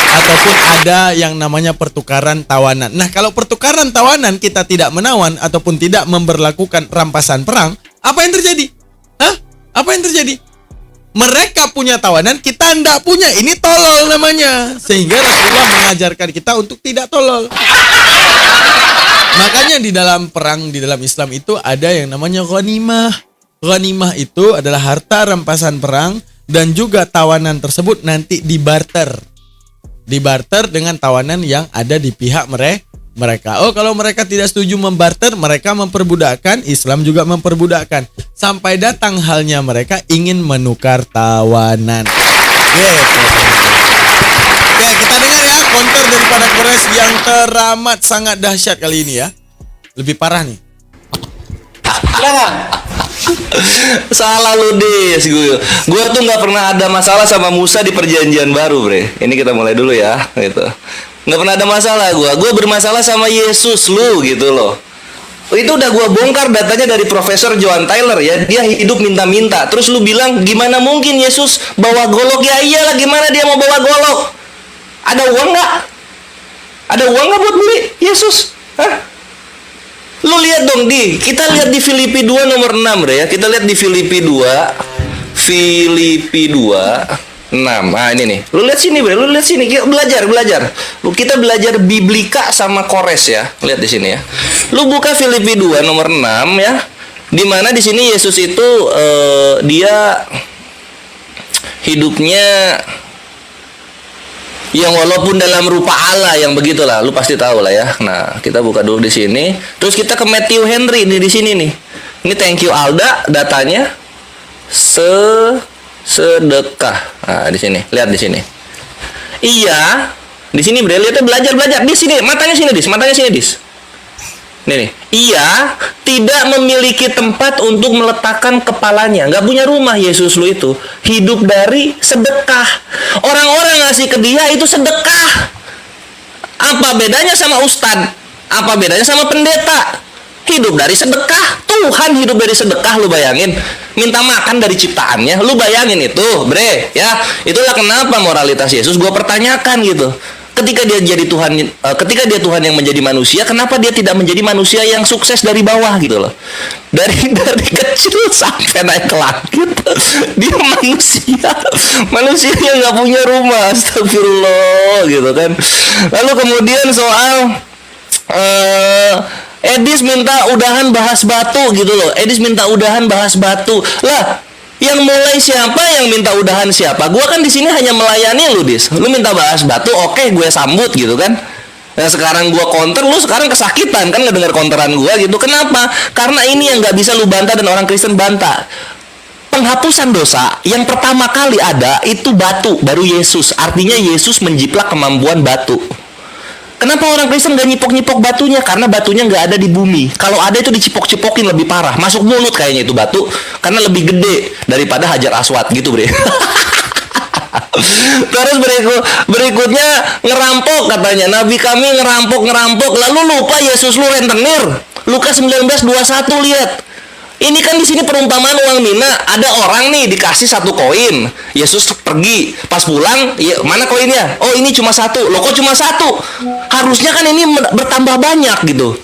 Ataupun ada yang namanya pertukaran tawanan. Nah, kalau pertukaran tawanan kita tidak menawan ataupun tidak memberlakukan rampasan perang, apa yang terjadi? Apa yang terjadi? Mereka punya tawanan, kita enggak punya. Ini tolol namanya. Sehingga Rasulullah mengajarkan kita untuk tidak tolol. Makanya di dalam perang, di dalam Islam itu ada yang namanya ghanimah. Ghanimah itu adalah harta rampasan perang dan juga tawanan tersebut nanti dibarter. Dibarter dengan tawanan yang ada di pihak mereka. Oh, kalau mereka tidak setuju membarter, mereka memperbudakkan, Islam juga memperbudakkan. Sampai datang halnya mereka ingin menukar tawanan. Oke, kita dengar ya counter daripada Quraisy yang teramat sangat dahsyat kali ini ya. Lebih parah nih. Salah lu Dis. Gue tuh nggak pernah ada masalah sama Musa di perjanjian baru, bre. Ini kita mulai dulu ya, gitu. Nggak pernah ada masalah gue bermasalah sama Yesus lu gitu loh. Itu udah gue bongkar datanya dari Profesor John Tyler ya. Dia hidup minta-minta. Terus lu bilang gimana mungkin Yesus bawa golok? Ya iyalah, gimana dia mau bawa golok? Ada uang nggak? Ada uang nggak buat beli Yesus? Lu lihat dong kita lihat di Filipi 2 nomor 6 ya. Kita lihat di Filipi 2 Filipi 2:6. Nah, ini nih. Lu lihat sini, Bre. Lu lihat sini. Kita belajar. Kita belajar biblika sama Kores ya. Lihat di sini ya. Lu buka Filipi 2 nomor 6 ya. Di mana di sini Yesus itu dia hidupnya yang walaupun dalam rupa Allah yang begitulah, lu pasti tahu lah ya. Nah, kita buka dulu di sini. Terus kita ke Matthew Henry nih di sini nih. Ini thank you Alda, datanya sedekah. Nah, di sini, lihat di sini. Iya, di sini lihatnya belajar. Di sini, matanya sini, Dis. Nih. Ia tidak memiliki tempat untuk meletakkan kepalanya. Nggak punya rumah Yesus lu itu. Hidup dari sedekah. Orang-orang ngasih ke dia itu sedekah. Apa bedanya sama ustadz? Apa bedanya sama pendeta? Hidup dari sedekah. Tuhan hidup dari sedekah, lu bayangin. Minta makan dari ciptaannya. Lu bayangin itu, Bre. Ya, itulah kenapa moralitas Yesus gue pertanyakan gitu. Ketika dia jadi Tuhan, ketika dia Tuhan yang menjadi manusia, kenapa dia tidak menjadi manusia yang sukses dari bawah gitu loh? Dari kecil sampai naik ke langit, dia manusia yang nggak punya rumah, astagfirullah gitu kan. Lalu kemudian soal Edis minta udahan bahas batu gitu loh. Edis minta udahan bahas batu lah. Yang mulai siapa, yang minta udahan siapa? Gua kan di sini hanya melayani lu, Dis. Lu minta bahas batu, oke, gue sambut gitu kan. Nah sekarang gua counter, lu sekarang kesakitan kan ngedengar counteran gua gitu. Kenapa? Karena ini yang nggak bisa lu bantah dan orang Kristen bantah. Penghapusan dosa yang pertama kali ada itu batu, baru Yesus. Artinya Yesus menjiplak kemampuan batu. Kenapa orang Kristen gak nyipok-nyipok batunya? Karena batunya gak ada di bumi. Kalau ada itu dicipok-cipokin lebih parah. Masuk mulut kayaknya itu batu. Karena lebih gede daripada Hajar Aswad gitu, Bre. Terus berikutnya ngerampok katanya. Nabi kami ngerampok. Lalu lupa Yesus lu rentenir. Lukas 19:21 lihat. Ini kan di sini perumpamaan uang mina. Ada orang nih dikasih 1 koin. Yesus pergi. Pas pulang, ya, mana koinnya? Oh ini cuma 1. Loh kok cuma 1? Harusnya kan ini bertambah banyak gitu.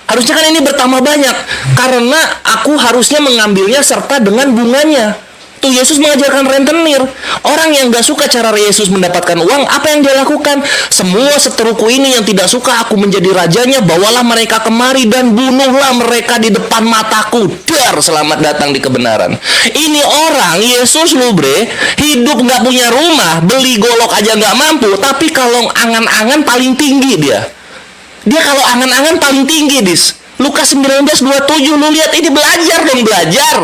Harusnya kan ini bertambah banyak. Karena aku harusnya mengambilnya serta dengan bunganya. Tuh Yesus mengajarkan rentenir. Orang yang gak suka cara Yesus mendapatkan uang, apa yang dia lakukan? Semua seteruku ini yang tidak suka aku menjadi rajanya, bawalah mereka kemari dan bunuhlah mereka di depan mataku. Dar, selamat datang di kebenaran. Ini orang, Yesus lu bre, hidup gak punya rumah, beli golok aja gak mampu, tapi kalau angan-angan paling tinggi dia. Dia kalau angan-angan paling tinggi, Dis. Lukas 19:27, lu lihat ini, belajar.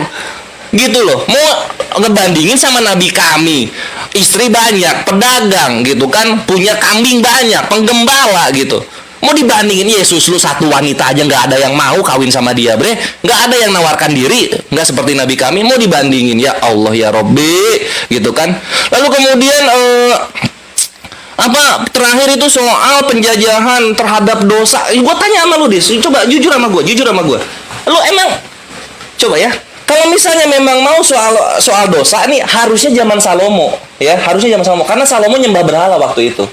Gitu loh, mau ngebandingin sama nabi kami, istri banyak, pedagang gitu kan, punya kambing banyak, penggembala gitu. Mau dibandingin Yesus lu satu wanita aja nggak ada yang mau kawin sama dia, bre, nggak ada yang nawarkan diri, nggak seperti nabi kami. Mau dibandingin, ya Allah ya Robbi gitu kan. Lalu kemudian apa terakhir itu soal penjajahan terhadap dosa. Gue tanya sama lu, Dis, coba jujur sama gue, lu emang coba ya. Kalau misalnya memang mau soal dosa nih, harusnya zaman Salomo, ya, karena Salomo nyembah berhala waktu itu.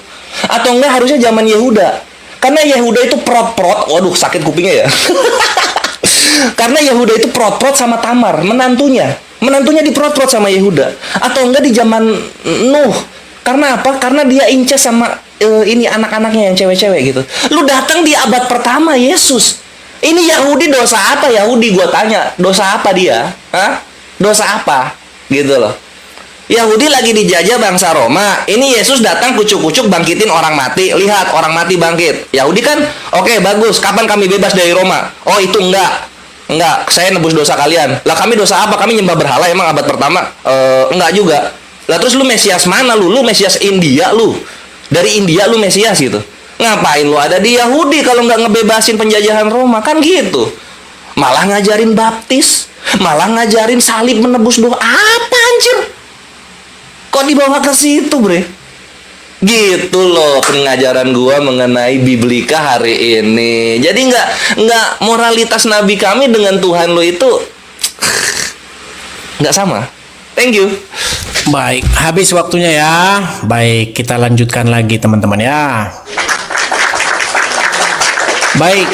Atau enggak harusnya zaman Yehuda. Karena Yehuda itu prot-prot, waduh sakit kupingnya ya. Karena Yehuda itu prot-prot sama Tamar, menantunya diprot-prot sama Yehuda. Atau enggak di zaman Nuh. Karena apa? Karena dia incest sama ini anak-anaknya yang cewek-cewek gitu. Lu datang di abad pertama Yesus. Ini Yahudi dosa apa? Yahudi gue tanya, dosa apa dia? Hah? Dosa apa? Gitu loh. Yahudi lagi dijajah bangsa Roma. Ini Yesus datang kucuk-kucuk bangkitin orang mati. Lihat, orang mati bangkit. Yahudi kan, oke, bagus. Kapan kami bebas dari Roma? Oh, itu enggak. Saya nebus dosa kalian. Lah kami dosa apa? Kami nyembah berhala emang abad pertama? Enggak juga. Lah terus lu Mesias mana lu? Lu Mesias India lu. Dari India lu Mesias gitu. Ngapain lu ada di Yahudi kalau nggak ngebebasin penjajahan Roma? Kan gitu. Malah ngajarin baptis, malah ngajarin salib menebus doa. Apa anjir? Kok dibawa ke situ, bre? Gitu loh pengajaran gua mengenai biblika hari ini. Jadi nggak moralitas nabi kami dengan Tuhan lo itu nggak sama. Thank you. Baik, habis waktunya ya. Baik, kita lanjutkan lagi teman-teman ya. Baik.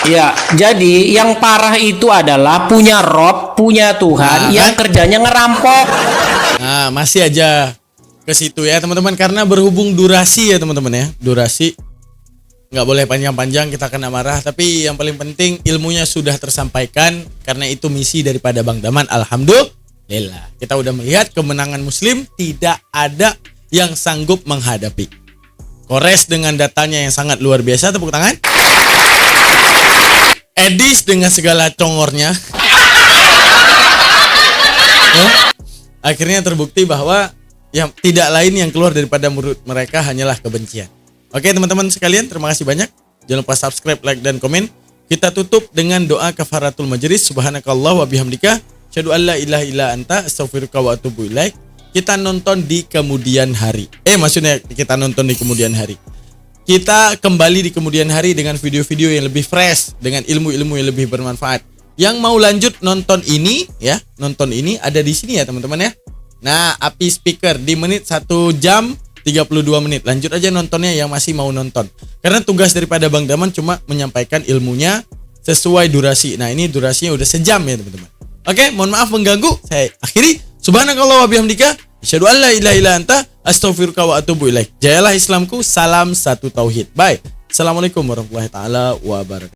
Ya, jadi yang parah itu adalah punya rob, punya Tuhan Nah, yang kan? kerjanya ngerampok. Nah, masih aja ke situ ya teman-teman, karena berhubung durasi ya teman-teman ya. Durasi nggak boleh panjang-panjang, kita kena marah. Tapi yang paling penting ilmunya sudah tersampaikan, karena itu misi daripada Bang Daman. Alhamdulillah, kita udah melihat kemenangan Muslim, tidak ada yang sanggup menghadapi. Kores dengan datanya yang sangat luar biasa, tepuk tangan. Edis dengan segala congornya. Akhirnya terbukti bahwa yang tidak lain yang keluar daripada mulut mereka hanyalah kebencian. Oke teman-teman sekalian, terima kasih banyak. Jangan lupa subscribe, like, dan komen. Kita tutup dengan doa kafaratul majlis. Subhanakallah wa bihamdika, asyhadu an la ilaha illa anta, astaghfiruka wa atubu ilaik. Kita nonton di kemudian hari. Maksudnya kita nonton di kemudian hari. Kita kembali di kemudian hari dengan video-video yang lebih fresh, dengan ilmu-ilmu yang lebih bermanfaat. Yang mau lanjut nonton ini ya, nonton ini ada di sini ya teman-teman ya. Nah, Api Speaker di menit 1 jam 32 menit. Lanjut aja nontonnya yang masih mau nonton. Karena tugas daripada Bang Daman cuma menyampaikan ilmunya sesuai durasi. Nah, ini durasinya udah sejam ya teman-teman. Oke, mohon maaf mengganggu. Saya akhiri. Subhanakallah wa bihamdika, asyhadu an la ilaha illa anta, astaghfiruka wa atubu ilaik. Jayalah Islamku, salam satu tauhid. Bye. Assalamualaikum warahmatullahi taala wabarakatuh.